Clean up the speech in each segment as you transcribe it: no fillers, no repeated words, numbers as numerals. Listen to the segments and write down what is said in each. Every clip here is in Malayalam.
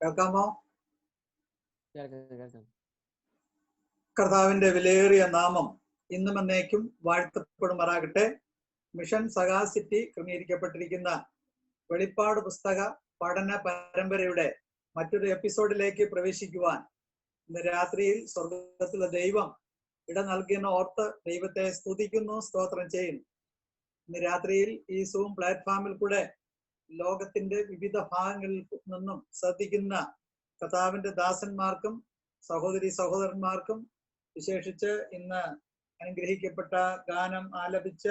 കേൾക്കാമോ? കേൾക്കാം. കർത്താവിന്റെ വിലയേറിയ നാമം ഇന്നും എന്നേക്കും വാഴ്ത്തപ്പെടുമാറാകട്ടെ. മിഷൻ സഗാസിറ്റി ക്രമീകരിക്കപ്പെട്ടിരിക്കുന്ന വെളിപ്പാട് പുസ്തക പഠന പരമ്പരയുടെ മറ്റൊരു എപ്പിസോഡിലേക്ക് പ്രവേശിക്കുവാൻ ഇന്ന് രാത്രിയിൽ സ്വർഗത്തിലെ ദൈവം ഇട നൽകിയെന്ന് ഓർത്ത് ദൈവത്തെ സ്തുതിക്കുന്നു, സ്തോത്രം ചെയ്യുന്നു. ഇന്ന് രാത്രിയിൽ ഈ സൂം പ്ലാറ്റ്ഫോമിൽ കൂടെ ലോകത്തിന്റെ വിവിധ ഭാഗങ്ങളിൽ നിന്നും ശ്രദ്ധിക്കുന്ന കർത്താവിന്റെ ദാസന്മാർക്കും സഹോദരി സഹോദരന്മാർക്കും, വിശേഷിച്ച് ഇന്ന് അനുഗ്രഹിക്കപ്പെട്ട ഗാനം ആലപിച്ച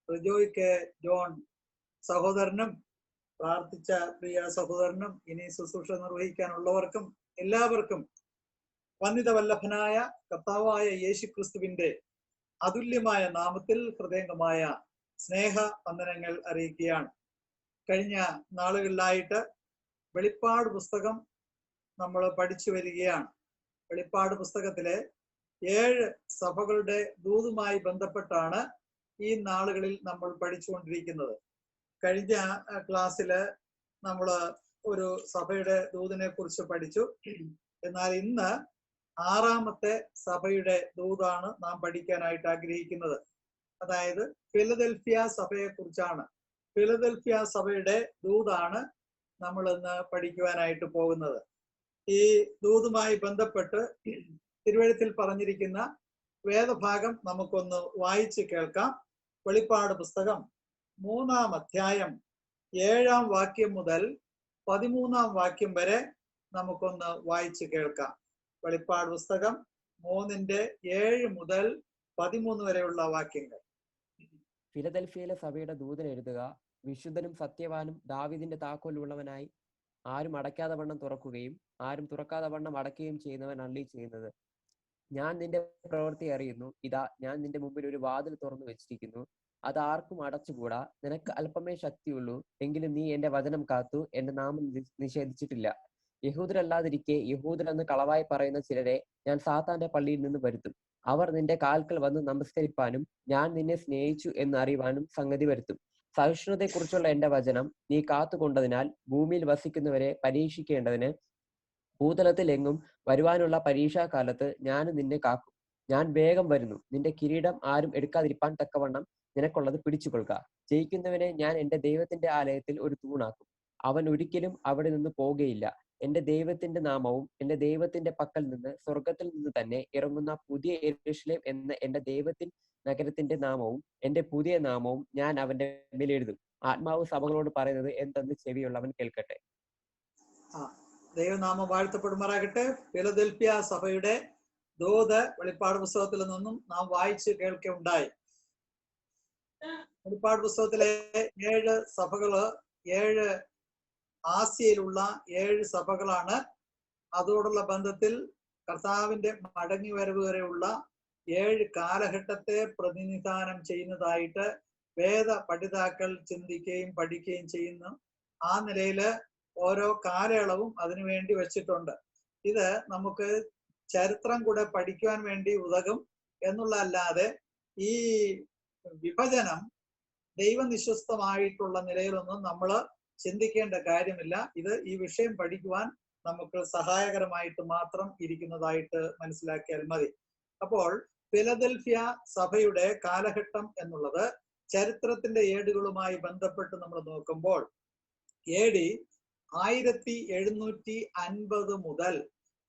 റിജോയ് കെ ജോൺ സഹോദരനും പ്രാർത്ഥിച്ച പ്രിയ സഹോദരനും ഇനി ശുശ്രൂഷ നിർവഹിക്കാനുള്ളവർക്കും എല്ലാവർക്കും വന്ദിത വല്ലഭനായ കർത്താവായ യേശു ക്രിസ്തുവിന്റെ അതുല്യമായ നാമത്തിൽ ഹൃദയംഗമായ സ്നേഹ വന്ദനങ്ങൾ അറിയിക്കുകയാണ്. കഴിഞ്ഞ നാളുകളിലായിട്ട് വെളിപ്പാട് പുസ്തകം നമ്മൾ പഠിച്ചു വരികയാണ്. വെളിപ്പാട് പുസ്തകത്തിലെ 7 സഭകളുടെ ദൂതുമായി ബന്ധപ്പെട്ടാണ് ഈ നാളുകളിൽ നമ്മൾ പഠിച്ചുകൊണ്ടിരിക്കുന്നത്. കഴിഞ്ഞ ക്ലാസ്സില് നമ്മൾ ഒരു സഭയുടെ ദൂതിനെ കുറിച്ച് പഠിച്ചു. എന്നാൽ ഇന്ന് 6ാമത്തെ സഭയുടെ ദൂതാണ് നാം പഠിക്കാനായിട്ട് ആഗ്രഹിക്കുന്നത്. അതായത് ഫിലദൽഫിയ സഭയെ കുറിച്ചാണ്. ഫിലദൽഫിയ സഭയുടെ ദൂതാണ് നമ്മൾ ഇന്ന് പഠിക്കുവാനായിട്ട് പോകുന്നത്. ഈ ദൂതുമായി ബന്ധപ്പെട്ട് തിരുവെഴുത്തിൽ പറഞ്ഞിരിക്കുന്ന വേദഭാഗം നമുക്കൊന്ന് വായിച്ച് കേൾക്കാം. വെളിപ്പാട് പുസ്തകം 3-ാം അധ്യായം 7-ാം വാക്യം മുതൽ 13-ാം വാക്യം വരെ നമുക്കൊന്ന് വായിച്ച് കേൾക്കാം. വെളിപ്പാട് പുസ്തകം 3-7 മുതൽ 13 വരെയുള്ള വാക്യങ്ങൾ. ഫിലദൽഫിയയിലെ സഭയുടെ ദൂതൻ എഴുതുക: വിശുദ്ധനും സത്യവാനും ദാവീദിന്റെ താക്കോൽ ഉള്ളവനായി, ആരും അടയ്ക്കാതെ വണ്ണം തുറക്കുകയും ആരും തുറക്കാതെ വണ്ണം അടയ്ക്കുകയും ചെയ്യുന്നവൻ അരുളി ചെയ്യുന്നത്: ഞാൻ നിന്റെ പ്രവൃത്തി അറിയുന്നു. ഇതാ, ഞാൻ നിന്റെ മുമ്പിൽ ഒരു വാതിൽ തുറന്നു വെച്ചിരിക്കുന്നു, അത് ആർക്കും അടച്ചുകൂടാ. നിനക്ക് അല്പമേ ശക്തിയുള്ളൂ, എങ്കിലും നീ എന്റെ വചനം കാത്തു എന്റെ നാമം നിഷേധിച്ചിട്ടില്ല. യഹൂദരല്ലാതിരിക്കെ യഹൂദരെന്ന് കളവായി പറയുന്ന ചിലരെ ഞാൻ സാത്താന്റെ പള്ളിയിൽ നിന്ന് വരുത്തും. അവർ നിന്റെ കാൽക്കൽ വന്ന് നമസ്കരിപ്പാനും ഞാൻ നിന്നെ സ്നേഹിച്ചു എന്ന് അറിയുവാനും സംഗതി വരുത്തും. സഹിഷ്ണുതയെക്കുറിച്ചുള്ള എന്റെ വചനം നീ കാത്തുകൊണ്ടതിനാൽ ഭൂമിയിൽ വസിക്കുന്നവരെ പരീക്ഷിക്കേണ്ടതിന് ഭൂതലത്തിൽ എങ്ങും വരുവാനുള്ള പരീക്ഷാകാലത്ത് ഞാൻ നിന്നെ കാക്കും. ഞാൻ വേഗം വരുന്നു. നിന്റെ കിരീടം ആരും എടുക്കാതിരിപ്പാൻ തക്കവണ്ണം നിനക്കുള്ളത് പിടിച്ചുകൊള്ളുക. ജയിക്കുന്നവനെ ഞാൻ എന്റെ ദൈവത്തിന്റെ ആലയത്തിൽ ഒരു തൂണാക്കും. അവൻ ഒരിക്കലും അവിടെ നിന്ന് പോകുകയില്ല. എന്റെ ദൈവത്തിന്റെ നാമവും എന്റെ ദൈവത്തിന്റെ പക്കൽ നിന്ന് സ്വർഗത്തിൽ നിന്ന് തന്നെ ഇറങ്ങുന്ന പുതിയ യെരൂശലേം എന്ന എന്റെ ദൈവത്തിൻ നഗരത്തിന്റെ നാമവും എന്റെ പുതിയ നാമവും ഞാൻ അവന്റെ മേൽ എഴുതും. ആത്മാവ് സഭകളോട് പറയുന്നത് എന്തെന്ന് ചെവിയുള്ളവൻ കേൾക്കട്ടെ. ദൈവനാമം വാഴ്ത്തപ്പെടുമാറാകട്ടെ. ഫിലദൽഫിയ സഭയുടെ ദൂത് വെളിപ്പാട് പുസ്തകത്തിൽ നിന്നും നാം വായിച്ച് കേൾക്കുകയുണ്ടായി. വെളിപ്പാട് പുസ്തകത്തിലെ 7 സഭകള് 7 ആസിയയിലുള്ള 7 സഭകളാണ്. അതോടുള്ള ബന്ധത്തിൽ കർത്താവിന്റെ മടങ്ങി വരവ് വരെയുള്ള 7 കാലഘട്ടത്തെ പ്രതിനിധാനം ചെയ്യുന്നതായിട്ട് വേദ പഠിതാക്കൾ ചിന്തിക്കുകയും പഠിക്കുകയും ചെയ്യുന്നു. ആ നിലയില് ഓരോ കാലയളവും അതിനു വേണ്ടി വെച്ചിട്ടുണ്ട്. ഇത് നമുക്ക് ചരിത്രം കൂടെ പഠിക്കുവാൻ വേണ്ടി ഉതകും എന്നുള്ളതല്ലാതെ ഈ വിഭജനം ദൈവനിശ്വസ്തമായിട്ടുള്ള നിലയിലൊന്നും നമ്മൾ ചിന്തിക്കേണ്ട കാര്യമില്ല. ഇത് ഈ വിഷയം പഠിക്കുവാൻ നമുക്ക് സഹായകരമായിട്ട് മാത്രം ഇരിക്കുന്നതായിട്ട് മനസ്സിലാക്കിയാൽ മതി. അപ്പോൾ ഫിലദൽഫിയ സഭയുടെ കാലഘട്ടം എന്നുള്ളത് ചരിത്രത്തിന്റെ ഏടുകളുമായി ബന്ധപ്പെട്ട് നമ്മൾ നോക്കുമ്പോൾ AD 1750 മുതൽ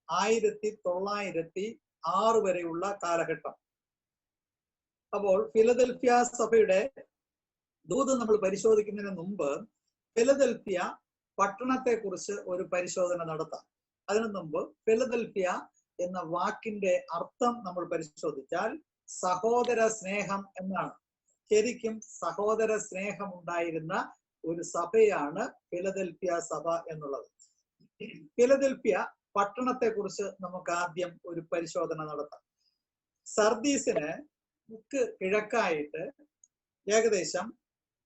1906 വരെയുള്ള കാലഘട്ടം. അപ്പോൾ ഫിലദൽഫിയ സഭയുടെ ദൂത് നമ്മൾ പരിശോധിക്കുന്നതിന് മുമ്പ് ഫിലദൽഫിയ പട്ടണത്തെ കുറിച്ച് ഒരു പരിശോധന നടത്താം. അതിനു മുമ്പ് ഫിലദൽഫിയ എന്ന വാക്കിന്റെ അർത്ഥം നമ്മൾ പരിശോധിച്ചാൽ സഹോദര സ്നേഹം എന്നാണ്. ശരിക്കും സഹോദര സ്നേഹം ഉണ്ടായിരുന്ന ഒരു സഭയാണ് ഫിലദൽഫിയ സഭ എന്നുള്ളത്. ഫിലദൽഫിയ പട്ടണത്തെ കുറിച്ച് നമുക്ക് ആദ്യം ഒരു പരിശോധന നടത്താം. സർദീസിന് കിഴക്കായിട്ട് ഏകദേശം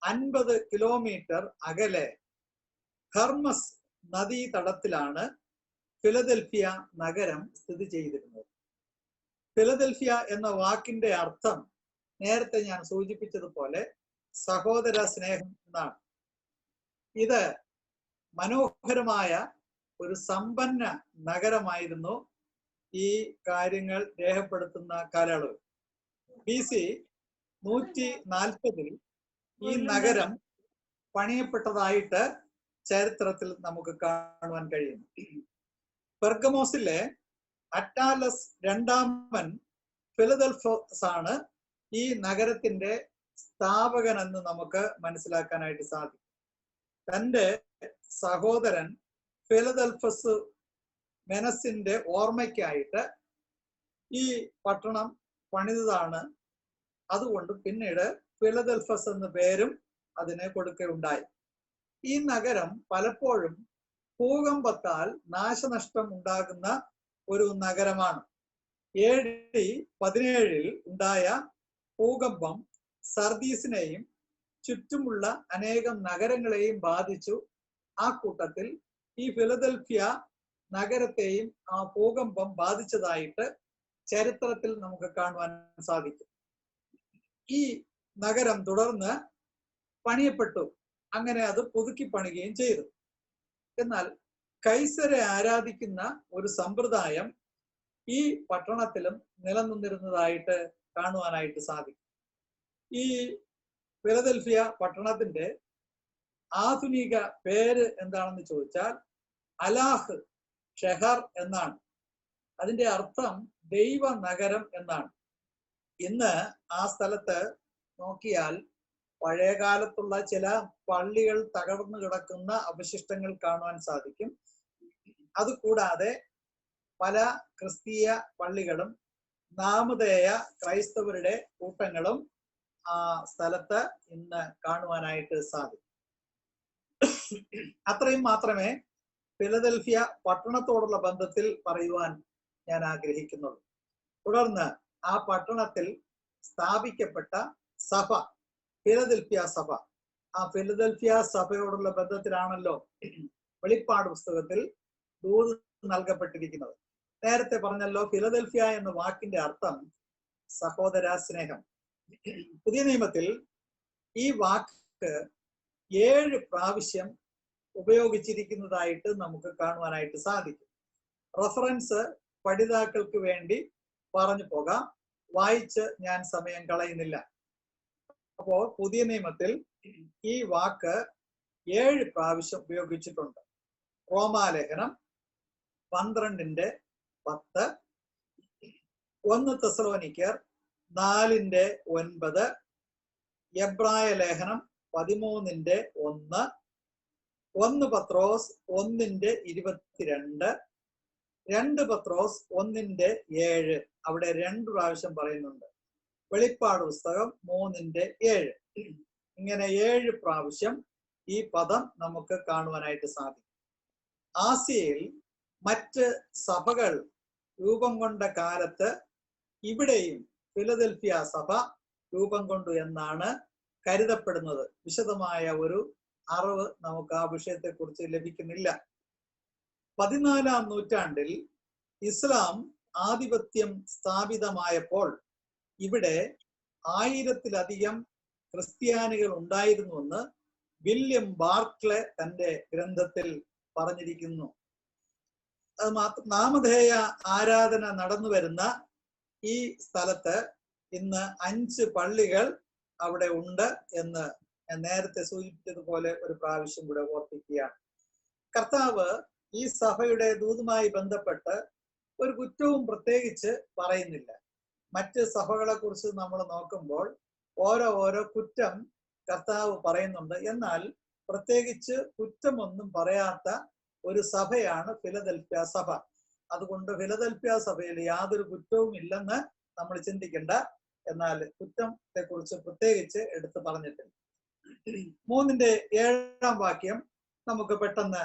50 കിലോമീറ്റർ അകലെ ഹെർമസ് നദീതടത്തിലാണ് ഫിലദൽഫിയ നഗരം സ്ഥിതി ചെയ്തിരുന്നത്. ഫിലദൽഫിയ എന്ന വാക്കിന്റെ അർത്ഥം നേരത്തെ ഞാൻ സൂചിപ്പിച്ചതുപോലെ സഹോദര സ്നേഹം എന്നാണ്. ഇത് മനോഹരമായ ഒരു സമ്പന്ന നഗരമായിരുന്നു ഈ കാര്യങ്ങൾ രേഖപ്പെടുത്തുന്ന കാലയളവ്. BC 140 ഈ നഗരം പണിയപ്പെട്ടതായിട്ട് ചരിത്രത്തിൽ നമുക്ക് കാണുവാൻ കഴിയും. പെർഗമോസിലെ അറ്റാലസ് രണ്ടാമൻ ഫിലദൽഫോസ് ആണ് ഈ നഗരത്തിന്റെ സ്ഥാപകൻ എന്ന് നമുക്ക് മനസ്സിലാക്കാനായിട്ട് സാധിക്കും. തന്റെ സഹോദരൻ ഫിലദൽഫസ് മെനസിന്റെ ഓർമ്മയ്ക്കായിട്ട് ഈ പട്ടണം പണിതാണ്. അതുകൊണ്ട് പിന്നീട് ഫിലദൽഫസ് എന്ന പേരും അതിനെ കൊടുക്കുകയുണ്ടായി. ഈ നഗരം പലപ്പോഴും ഭൂകമ്പത്താൽ നാശനഷ്ടം ഉണ്ടാകുന്ന ഒരു നഗരമാണ്. AD 17 ഉണ്ടായ ഭൂകമ്പം സർദീസിനെയും ചുറ്റുമുള്ള അനേകം നഗരങ്ങളെയും ബാധിച്ചു. ആ കൂട്ടത്തിൽ ഈ ഫിലദൽഫിയ നഗരത്തെയും ആ ഭൂകമ്പം ബാധിച്ചതായിട്ട് ചരിത്രത്തിൽ നമുക്ക് കാണുവാൻ സാധിക്കും. ഈ നഗരം തുടർന്ന് പണിയപ്പെട്ടു. അങ്ങനെ അത് പുതുക്കി പണിയുകയും ചെയ്തു. എന്നാൽ കൈസരെ ആരാധിക്കുന്ന ഒരു സമ്പ്രദായം ഈ പട്ടണത്തിലും നിലനിന്നിരുന്നതായിട്ട് കാണുവാനായിട്ട് സാധിക്കും. ഈ ഫിലദൽഫിയ പട്ടണത്തിന്റെ ആധുനിക പേര് എന്താണെന്ന് ചോദിച്ചാൽ അലാഹ് ഷെഹർ എന്നാണ്. അതിന്റെ അർത്ഥം ദൈവ നഗരം എന്നാണ്. ഇന്ന് ആ സ്ഥലത്ത് നോക്കിയാൽ പഴയകാലത്തുള്ള ചില പള്ളികൾ തകർന്നു കിടക്കുന്ന അവശിഷ്ടങ്ങൾ കാണുവാൻ സാധിക്കും. അതുകൂടാതെ പല ക്രിസ്തീയ പള്ളികളും നാമധേയ ക്രൈസ്തവരുടെ കൂട്ടങ്ങളും ആ സ്ഥലത്ത് ഇന്ന് കാണുവാനായിട്ട് സാധിക്കും. അത്രയും മാത്രമേ ഫിലദൽഫിയ പട്ടണത്തോടുള്ള ബന്ധത്തിൽ പറയുവാൻ ഞാൻ ആഗ്രഹിക്കുന്നുള്ളൂ. തുടർന്ന് ആ പട്ടണത്തിൽ സ്ഥാപിക്കപ്പെട്ട സഭ, ഫിലദൽഫിയ സഭ, ആ ഫിലദൽഫിയ സഭയോടുള്ള ബന്ധത്തിലാണല്ലോ വെളിപ്പാട് പുസ്തകത്തിൽ ദൂത് നൽകപ്പെട്ടിരിക്കുന്നത്. നേരത്തെ പറഞ്ഞല്ലോ, ഫിലദൽഫിയ എന്ന വാക്കിന്റെ അർത്ഥം സഹോദര സ്നേഹം. പുതിയ നിയമത്തിൽ ഈ വാക്ക് 7 പ്രാവശ്യം ഉപയോഗിച്ചിരിക്കുന്നതായിട്ട് നമുക്ക് കാണുവാനായിട്ട് സാധിക്കും. റഫറൻസ് പഠിതാക്കൾക്ക് വേണ്ടി പറഞ്ഞു പോകാം, വായിച്ച് ഞാൻ സമയം കളയുന്നില്ല. അപ്പോൾ പുതിയ നിയമത്തിൽ ഈ വാക്ക് 7 പ്രാവശ്യം ഉപയോഗിച്ചിട്ടുണ്ട്. റോമാലേഖനം 12:10, 1 തെസ്സലോനിക്കർ 4:9, എബ്രായ ലേഖനം 13:1, 1 പത്രോസ് 1:22, 2 പത്രോസ് 1:7, അവിടെ 2 പ്രാവശ്യം പറയുന്നുണ്ട്. വെളിപ്പാട് പുസ്തകം 3:7. ഇങ്ങനെ 7 പ്രാവശ്യം ഈ പദം നമുക്ക് കാണുവാനായിട്ട് സാധിക്കും. ആസിയയിൽ മറ്റ് സഭകൾ രൂപം കൊണ്ട കാലത്ത് ഇവിടെയും ഫിലദൽഫിയ സഭ രൂപം കൊണ്ടു എന്നാണ് കരുതപ്പെടുന്നത്. വിശദമായ ഒരു അറിവ് നമുക്ക് ആ വിഷയത്തെ കുറിച്ച് ലഭിക്കുന്നില്ല. 14-ാം നൂറ്റാണ്ടിൽ ഇസ്ലാം ആധിപത്യം സ്ഥാപിതമായപ്പോൾ ഇവിടെ 1000-ത്തിലധികം ക്രിസ്ത്യാനികൾ ഉണ്ടായിരുന്നുവെന്ന് വില്യം ബാർക്ലെ തന്റെ ഗ്രന്ഥത്തിൽ പറഞ്ഞിരിക്കുന്നു. അത് മാത്രം, നാമധേയ ആരാധന നടന്നു വരുന്ന ഈ സ്ഥലത്ത് ഇന്ന് 5 പള്ളികൾ അവിടെ ഉണ്ട് എന്ന് ഞാൻ നേരത്തെ സൂചിപ്പിച്ചതുപോലെ ഒരു പ്രാവശ്യം കൂടെ ഓർപ്പിക്കുകയാണ്. കർത്താവ് ഈ സഭയുടെ ദൂതുമായി ബന്ധപ്പെട്ട് ഒരു കുറ്റവും പ്രത്യേകിച്ച് പറയുന്നില്ല. മറ്റ് സഭകളെ കുറിച്ച് നമ്മൾ നോക്കുമ്പോൾ ഓരോ കുറ്റം കർത്താവ് പറയുന്നുണ്ട്. എന്നാൽ പ്രത്യേകിച്ച് കുറ്റമൊന്നും പറയാത്ത ഒരു സഭയാണ് ഫിലദൽഫിയ സഭ. അതുകൊണ്ട് ഫിലദൽഫിയ സഭയിൽ യാതൊരു കുറ്റവും ഇല്ലെന്ന് നമ്മൾ ചിന്തിക്കേണ്ട. എന്നാൽ കുറ്റത്തെ കുറിച്ച് പ്രത്യേകിച്ച് എടുത്തു പറഞ്ഞിട്ടില്ല. 3:7 വാക്യം നമുക്ക് പെട്ടെന്ന്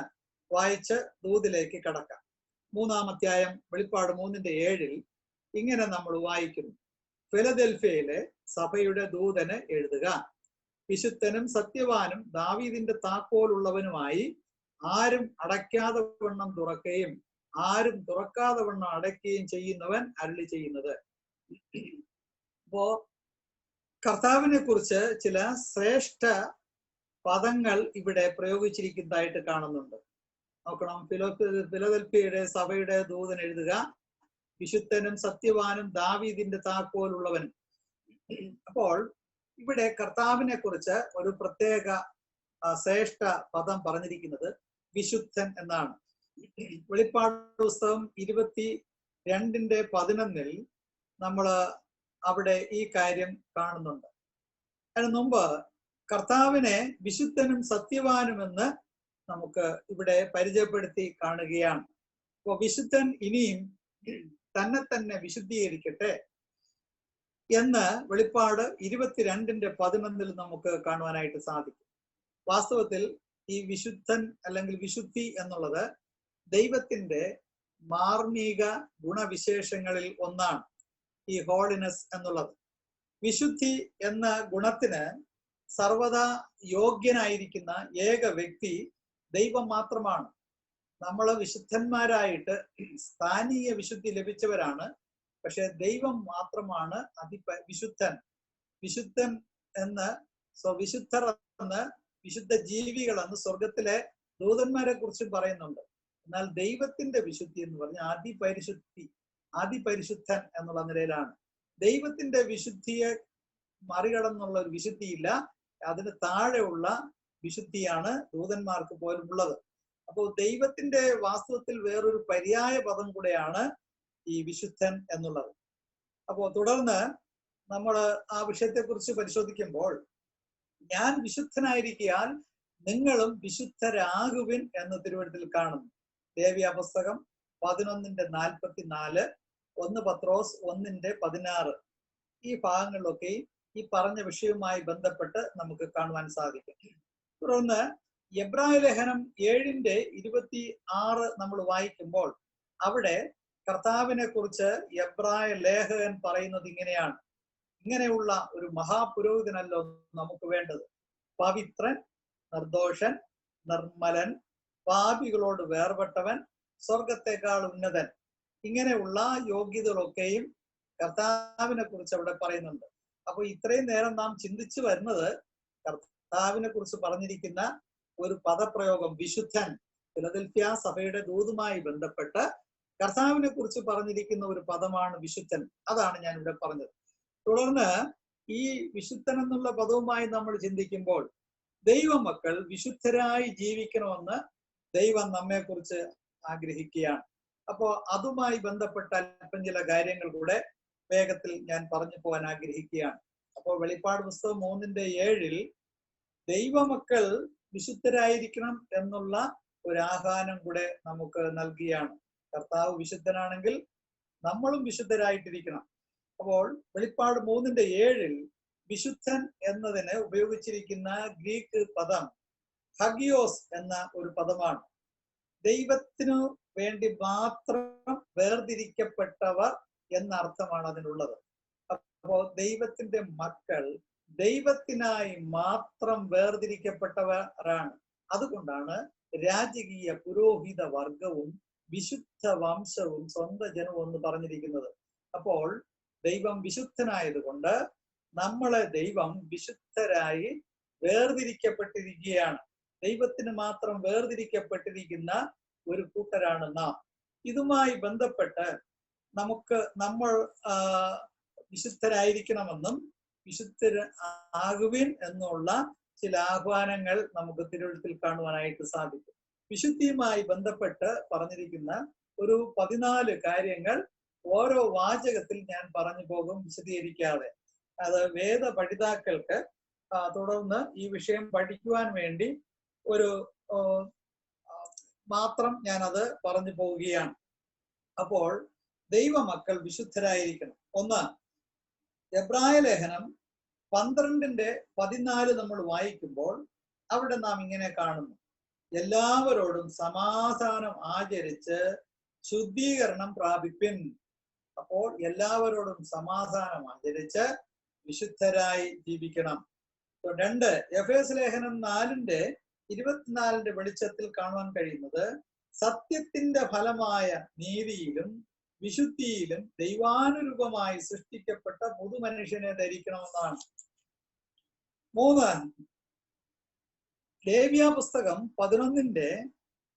വായിച്ച് ദൂതിലേക്ക് കടക്കാം. 3-ാം അധ്യായം വെളിപ്പാട് 3:7 ഇങ്ങനെ നമ്മൾ വായിക്കുന്നു: ഫിലദൽഫിയയിലെ സഭയുടെ ദൂതന് എഴുതുക, വിശുദ്ധനും സത്യവാനും ദാവീദിന്റെ താക്കോലുള്ളവനുമായി ആരും അടയ്ക്കാതെ വണ്ണം തുറക്കുകയും ആരും തുറക്കാതെ വണ്ണം അടയ്ക്കുകയും ചെയ്യുന്നവൻ അരുളി ചെയ്യുന്നത്. അപ്പോ കർത്താവിനെ കുറിച്ച് ചില ശ്രേഷ്ഠ പദങ്ങൾ ഇവിടെ പ്രയോഗിച്ചിരിക്കുന്നതായിട്ട് കാണുന്നുണ്ട്. നോക്കണം. ഫിലദൽഫിയയുടെ സഭയുടെ ദൂതൻ എഴുതുക, വിശുദ്ധനും സത്യവാനും ദാവീദിന്റെ താക്കോലുള്ളവനും. അപ്പോൾ ഇവിടെ കർത്താവിനെ കുറിച്ച് ഒരു പ്രത്യേക ശ്രേഷ്ഠ പദം പറഞ്ഞിരിക്കുന്നത് വിശുദ്ധൻ എന്നാണ്. വെളിപ്പാട് പുസ്തകം 22:11 നമ്മൾ അവിടെ ഈ കാര്യം കാണുന്നുണ്ട്. അതിന് മുമ്പ് കർത്താവിനെ വിശുദ്ധനും സത്യവാനുമെന്ന് നമുക്ക് ഇവിടെ പരിചയപ്പെടുത്തി കാണുകയാണ്. അപ്പോൾ വിശുദ്ധൻ ഇനിയും തന്നെ വിശുദ്ധീകരിക്കട്ടെ എന്ന് വെളിപ്പാട് 22:11 നമുക്ക് കാണുവാനായിട്ട് സാധിക്കും. വാസ്തവത്തിൽ ഈ വിശുദ്ധൻ അല്ലെങ്കിൽ വിശുദ്ധി എന്നുള്ളത് ദൈവത്തിന്റെ മാർമിക ഗുണവിശേഷങ്ങളിൽ ഒന്നാണ് ഈ ഹോളിനെസ് എന്നുള്ളത്. വിശുദ്ധി എന്ന ഗുണത്തിന് സർവദാ യോഗ്യനായിരിക്കുന്ന ഏക വ്യക്തി ദൈവം മാത്രമാണ്. നമ്മൾ വിശുദ്ധന്മാരായിട്ട് സ്ഥാനീയ വിശുദ്ധി ലഭിച്ചവരാണ്. പക്ഷെ ദൈവം മാത്രമാണ് വിശുദ്ധൻ. വിശുദ്ധൻ എന്ന് വിശുദ്ധർ എന്ന് വിശുദ്ധ ജീവികൾ എന്ന് സ്വർഗത്തിലെ ദൂതന്മാരെ കുറിച്ച് പറയുന്നുണ്ട്. എന്നാൽ ദൈവത്തിന്റെ വിശുദ്ധി എന്ന് പറഞ്ഞാൽ അതിപരിശുദ്ധൻ എന്നുള്ള നിലയിലാണ്. ദൈവത്തിന്റെ വിശുദ്ധിയെ മറികടന്നുള്ള ഒരു വിശുദ്ധിയില്ല. അതിന് താഴെയുള്ള വിശുദ്ധിയാണ് ദൂതന്മാർക്ക് പോലും ഉള്ളത്. അപ്പോൾ ദൈവത്തിന്റെ വാസ്തവത്തിൽ വേറൊരു പര്യായ പദം കൂടെയാണ് ഈ വിശുദ്ധൻ എന്നുള്ളത്. അപ്പോൾ തുടർന്ന് നമ്മൾ ആ വിഷയത്തെക്കുറിച്ച് പരിശോധിക്കുമ്പോൾ, ഞാൻ വിശുദ്ധനായിരിക്കാൻ നിങ്ങളും വിശുദ്ധരാകുവിൻ എന്ന് തിരുവഴുത്തിൽ കാണുന്നു. ലേവ്യ പുസ്തകം 11:44, 1 പത്രോസ് 1:16 ഈ ഭാഗങ്ങളിലൊക്കെ ഈ പറഞ്ഞ വിഷയവുമായി ബന്ധപ്പെട്ട് നമുക്ക് കാണുവാൻ സാധിക്കും. തുടർന്ന് എബ്രായ ലേഖനം 7:26 നമ്മൾ വായിക്കുമ്പോൾ അവിടെ കർത്താവിനെ കുറിച്ച് എബ്രായ ലേഖകൻ പറയുന്നത് ഇങ്ങനെയാണ്: ഇങ്ങനെയുള്ള ഒരു മഹാപുരോഹിതനല്ലോ നമുക്ക് വേണ്ടത്, പവിത്രൻ, നിർദോഷൻ, നിർമ്മലൻ, പാപികളോട് വേർപെട്ടവൻ, സ്വർഗത്തെക്കാൾ ഉന്നതൻ. ഇങ്ങനെയുള്ള യോഗ്യതകളൊക്കെയും കർത്താവിനെ കുറിച്ച് അവിടെ പറയുന്നുണ്ട്. അപ്പൊ ഇത്രയും നേരം നാം ചിന്തിച്ചു വരുന്നത് കർത്താവിനെ കുറിച്ച് പറഞ്ഞിരിക്കുന്ന ഒരു പദപ്രയോഗം വിശുദ്ധൻ, ഫിലദൽഫിയ സഭയുടെ ദൂതുമായി ബന്ധപ്പെട്ട് കർത്താവിനെ കുറിച്ച് പറഞ്ഞിരിക്കുന്ന ഒരു പദമാണ് വിശുദ്ധൻ. അതാണ് ഞാൻ ഇവിടെ പറഞ്ഞത്. തുടർന്ന് ഈ വിശുദ്ധൻ എന്നുള്ള പദവുമായി നമ്മൾ ചിന്തിക്കുമ്പോൾ ദൈവമക്കൾ വിശുദ്ധരായി ജീവിക്കണമെന്ന് ദൈവം നമ്മെ കുറിച്ച് ആഗ്രഹിക്കുകയാണ്. അപ്പോൾ അതുമായി ബന്ധപ്പെട്ട അല്പം ചില കാര്യങ്ങൾ കൂടെ വേഗത്തിൽ ഞാൻ പറഞ്ഞു പോകാൻ ആഗ്രഹിക്കുകയാണ്. അപ്പോൾ വെളിപ്പാട് പുസ്തകം 3:7 ദൈവമക്കൾ വിശുദ്ധരായിരിക്കണം എന്നുള്ള ഒരു ആഹ്വാനം കൂടെ നമുക്ക് നൽകുകയാണ്. കർത്താവ് വിശുദ്ധനാണെങ്കിൽ നമ്മളും വിശുദ്ധരായിട്ടിരിക്കണം. അപ്പോൾ വെളിപ്പാട് 3:7 വിശുദ്ധൻ എന്നതിന് ഉപയോഗിച്ചിരിക്കുന്ന ഗ്രീക്ക് പദം ഹഗിയോസ് എന്ന ഒരു പദമാണ്. ദൈവത്തിനു വേണ്ടി മാത്രം വേർതിരിക്കപ്പെട്ടവർ എന്ന അർത്ഥമാണ് അതിനുള്ളത്. അപ്പോൾ ദൈവത്തിന്റെ മക്കൾ ദൈവത്തിനായി മാത്രം വേർതിരിക്കപ്പെട്ടവരാണ്. അതുകൊണ്ടാണ് രാജകീയ പുരോഹിത വർഗവും വിശുദ്ധ വംശവും സ്വന്തം ജനവും എന്ന് പറഞ്ഞിരിക്കുന്നത്. അപ്പോൾ ദൈവം വിശുദ്ധനായതുകൊണ്ട് നമ്മളെ ദൈവം വിശുദ്ധരായി വേർതിരിക്കപ്പെട്ടിരിക്കുകയാണ്. ദൈവത്തിന് മാത്രം വേർതിരിക്കപ്പെട്ടിരിക്കുന്ന ഒരു കൂട്ടരാണ് നാം. ഇതുമായി ബന്ധപ്പെട്ട് നമ്മൾ വിശുദ്ധരായിരിക്കണമെന്നും വിശുദ്ധർ ആകുവിൻ എന്നുള്ള ചില ആഹ്വാനങ്ങൾ നമുക്ക് തിരുവഴുത്തിൽ കാണുവാനായിട്ട് സാധിക്കും. വിശുദ്ധിയുമായി ബന്ധപ്പെട്ട് പറഞ്ഞിരിക്കുന്ന ഒരു 14 കാര്യങ്ങൾ ഓരോ വാചകത്തിൽ ഞാൻ പറഞ്ഞു പോകും, വിശദീകരിക്കാതെ. അത് വേദ പഠിതാക്കൾക്ക് തുടർന്ന് ഈ വിഷയം പഠിക്കുവാൻ വേണ്ടി ഒരു മാത്രം ഞാനത് പറഞ്ഞു പോവുകയാണ്. അപ്പോൾ ദൈവമക്കൾ വിശുദ്ധരായിരിക്കണം. 1 എബ്രായ ലേഖനം 12:14 നമ്മൾ വായിക്കുമ്പോൾ അവിടെ നാം ഇങ്ങനെ കാണുന്നു: എല്ലാവരോടും സമാധാനം ആചരിച്ച് ശുദ്ധീകരണം പ്രാപിപ്പിൻ. അപ്പോൾ എല്ലാവരോടും സമാധാനം ആചരിച്ച് വിശുദ്ധരായി ജീവിക്കണം. 2 എഫേസ് ലേഖനം 4:24 വെളിച്ചത്തിൽ കാണുവാൻ കഴിയുന്നത് സത്യത്തിന്റെ ഫലമായ നീതിയിലും വിശുദ്ധിയിലും ദൈവാനുരൂപമായി സൃഷ്ടിക്കപ്പെട്ട പുതുമനുഷ്യനെ ധരിക്കണമെന്നാണ്. 3 ലേവ്യ പുസ്തകം 11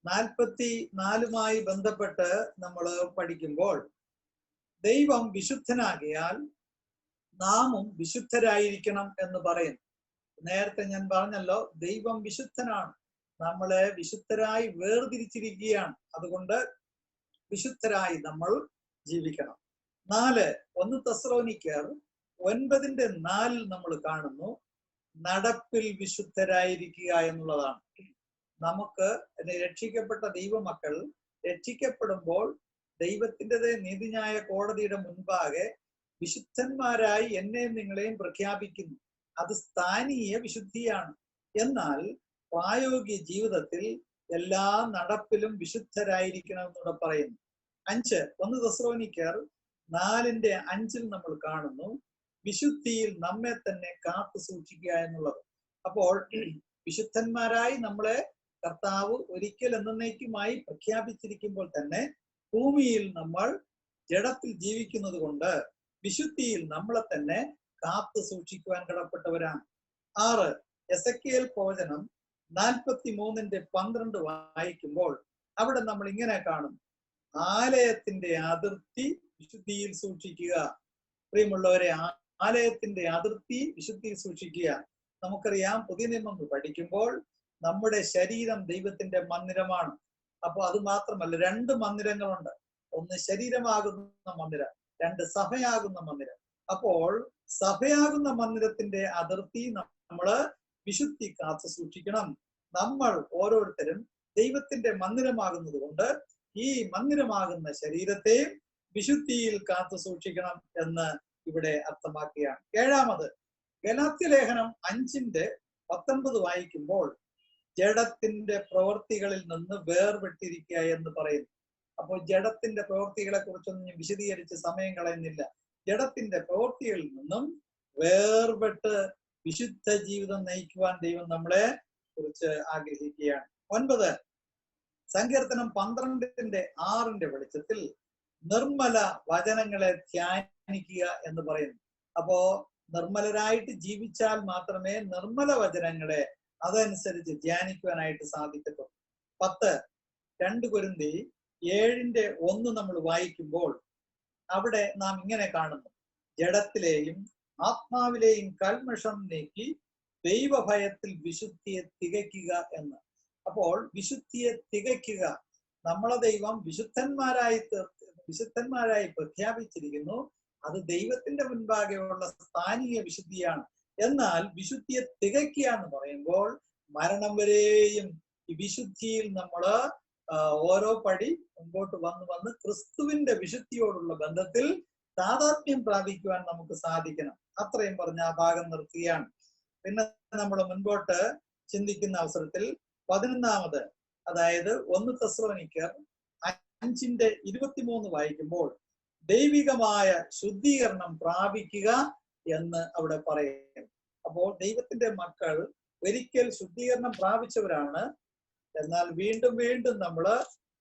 44 ബന്ധപ്പെട്ട് നമ്മൾ പഠിക്കുമ്പോൾ ദൈവം വിശുദ്ധനാകിയാൽ നാമും വിശുദ്ധരായിരിക്കണം എന്ന് പറയുന്നു. നേരത്തെ ഞാൻ പറഞ്ഞല്ലോ, ദൈവം വിശുദ്ധനാണ്, നമ്മളെ വിശുദ്ധരായി വേർതിരിച്ചിരിക്കുകയാണ്. അതുകൊണ്ട് വിശുദ്ധരായി നമ്മൾ ജീവിക്കണം. 1 തെസ്സലോനിക്കർ 9:4 നമ്മൾ കാണുന്നു, നടപ്പിൽ വിശുദ്ധരായിരിക്കുക എന്നുള്ളതാണ്. നമുക്ക് രക്ഷിക്കപ്പെട്ട ദൈവമക്കൾ രക്ഷിക്കപ്പെടുമ്പോൾ ദൈവത്തിൻ്റെതേ നീതിന്യായ കോടതിയുടെ മുൻപാകെ വിശുദ്ധന്മാരായി എന്നെയും നിങ്ങളെയും പ്രഖ്യാപിക്കുന്നു. അത് സ്ഥാനീയ വിശുദ്ധിയാണ്. എന്നാൽ പ്രായോഗിക ജീവിതത്തിൽ എല്ലാ നടപ്പിലും വിശുദ്ധരായിരിക്കണം എന്നൂടെ പറയുന്നു. 1 തെസ്സലോനിക്കർ 4:5 നമ്മൾ കാണുന്നു, വിശുദ്ധിയിൽ നമ്മെ തന്നെ കാത്തു സൂക്ഷിക്കുക എന്നുള്ളത്. അപ്പോൾ വിശുദ്ധന്മാരായി നമ്മളെ കർത്താവ് ഒരിക്കൽ എന്നേക്കുമായി പ്രഖ്യാപിച്ചിരിക്കുമ്പോൾ തന്നെ ഭൂമിയിൽ നമ്മൾ ജഡത്തിൽ ജീവിക്കുന്നത് കൊണ്ട് വിശുദ്ധിയിൽ നമ്മളെ തന്നെ കാത്തു സൂക്ഷിക്കുവാൻ കടപ്പെട്ടവരാണ്. 6 എസെക്കിയേൽ പ്രവചനം 43:12 വായിക്കുമ്പോൾ അവിടെ നമ്മൾ ഇങ്ങനെ കാണുന്നു, ആലയത്തിന്റെ അതിർത്തി വിശുദ്ധിയിൽ സൂക്ഷിക്കുക. പ്രിയമുള്ളവരെ, ആലയത്തിന്റെ അതിർത്തി വിശുദ്ധിയിൽ സൂക്ഷിക്കുക. നമുക്കറിയാം, പുതിയ നിയമം പഠിക്കുമ്പോൾ നമ്മുടെ ശരീരം ദൈവത്തിന്റെ മന്ദിരമാണ്. അപ്പൊ അത് മാത്രമല്ല, 2 മന്ദിരങ്ങളുണ്ട്. ഒന്ന് ശരീരമാകുന്ന മന്ദിരം, 2 സഭയാകുന്ന മന്ദിരം. അപ്പോൾ സഭയാകുന്ന മന്ദിരത്തിന്റെ അതിർത്തി നമ്മള് വിശുദ്ധി കാത്തു സൂക്ഷിക്കണം. നമ്മൾ ഓരോരുത്തരും ദൈവത്തിന്റെ മന്ദിരമാകുന്നത് കൊണ്ട് ഈ മന്ദിരമാകുന്ന ശരീരത്തെയും വിശുദ്ധിയിൽ കാത്തു സൂക്ഷിക്കണം എന്ന് ഇവിടെ അർത്ഥമാക്കുകയാണ്. 7 ഗലാത്യലേഖനം 5:19 വായിക്കുമ്പോൾ ജഡത്തിന്റെ പ്രവൃത്തികളിൽ നിന്ന് വേർപെട്ടിരിക്കുക എന്ന് പറയുന്നു. അപ്പോൾ ജഡത്തിന്റെ പ്രവൃത്തികളെ കുറിച്ചൊന്നും ഞാൻ വിശദീകരിച്ച് സമയം കളയുന്നില്ല. ജഡത്തിന്റെ പ്രവൃത്തികളിൽ നിന്നും വേർപെട്ട് വിശുദ്ധ ജീവിതം നയിക്കുവാൻ ദൈവം നമ്മളെ കുറിച്ച് ആഗ്രഹിക്കുകയാണ്. 9 സങ്കീർത്തനം 12:6 വെളിച്ചത്തിൽ നിർമ്മല വചനങ്ങളെ ധ്യാനിക്കുക എന്ന് പറയുന്നു. അപ്പോ നിർമ്മലരായിട്ട് ജീവിച്ചാൽ മാത്രമേ നിർമ്മല വചനങ്ങളെ അതനുസരിച്ച് ധ്യാനിക്കുവാനായിട്ട് സാധിക്കത്തുള്ളൂ. 2 കൊരിന്ത്യർ 7:1 നമ്മൾ വായിക്കുമ്പോൾ അവിടെ നാം ഇങ്ങനെ കാണുന്നു, ജഡത്തിലെയും ആത്മാവിലെയും കൽമഷം നീക്കി ദൈവഭയത്തിൽ വിശുദ്ധിയെ തികയ്ക്കുക എന്ന്. അപ്പോൾ വിശുദ്ധിയെ തികയ്ക്കുക, നമ്മളെ ദൈവം വിശുദ്ധന്മാരായി പ്രഖ്യാപിച്ചിരിക്കുന്നു. അത് ദൈവത്തിന്റെ മുൻപാകെയുള്ള സ്ഥാനീയ വിശുദ്ധിയാണ്. എന്നാൽ വിശുദ്ധിയെ തികയ്ക്കുക എന്ന് പറയുമ്പോൾ മരണം വരെയും ഈ വിശുദ്ധിയിൽ നമ്മള് ഓരോ പടി മുമ്പോട്ട് വന്ന് ക്രിസ്തുവിന്റെ വിശുദ്ധിയോടുള്ള ബന്ധത്തിൽ താതാത്മ്യം പ്രാപിക്കുവാൻ നമുക്ക് സാധിക്കണം. അത്രയും പറഞ്ഞ ആ ഭാഗം നിർത്തുകയാണ്. പിന്നെ നമ്മൾ മുൻപോട്ട് ചിന്തിക്കുന്ന അവസരത്തിൽ 11 അതായത് 1 തെസ്സലോനിക്കർ 5:23 വായിക്കുമ്പോൾ ദൈവികമായ ശുദ്ധീകരണം പ്രാപിക്കുക എന്ന് അവിടെ പറയുന്നു. അപ്പോൾ ദൈവത്തിന്റെ മക്കൾ ഒരിക്കൽ ശുദ്ധീകരണം പ്രാപിച്ചവരാണ്. എന്നാൽ വീണ്ടും വീണ്ടും നമ്മള്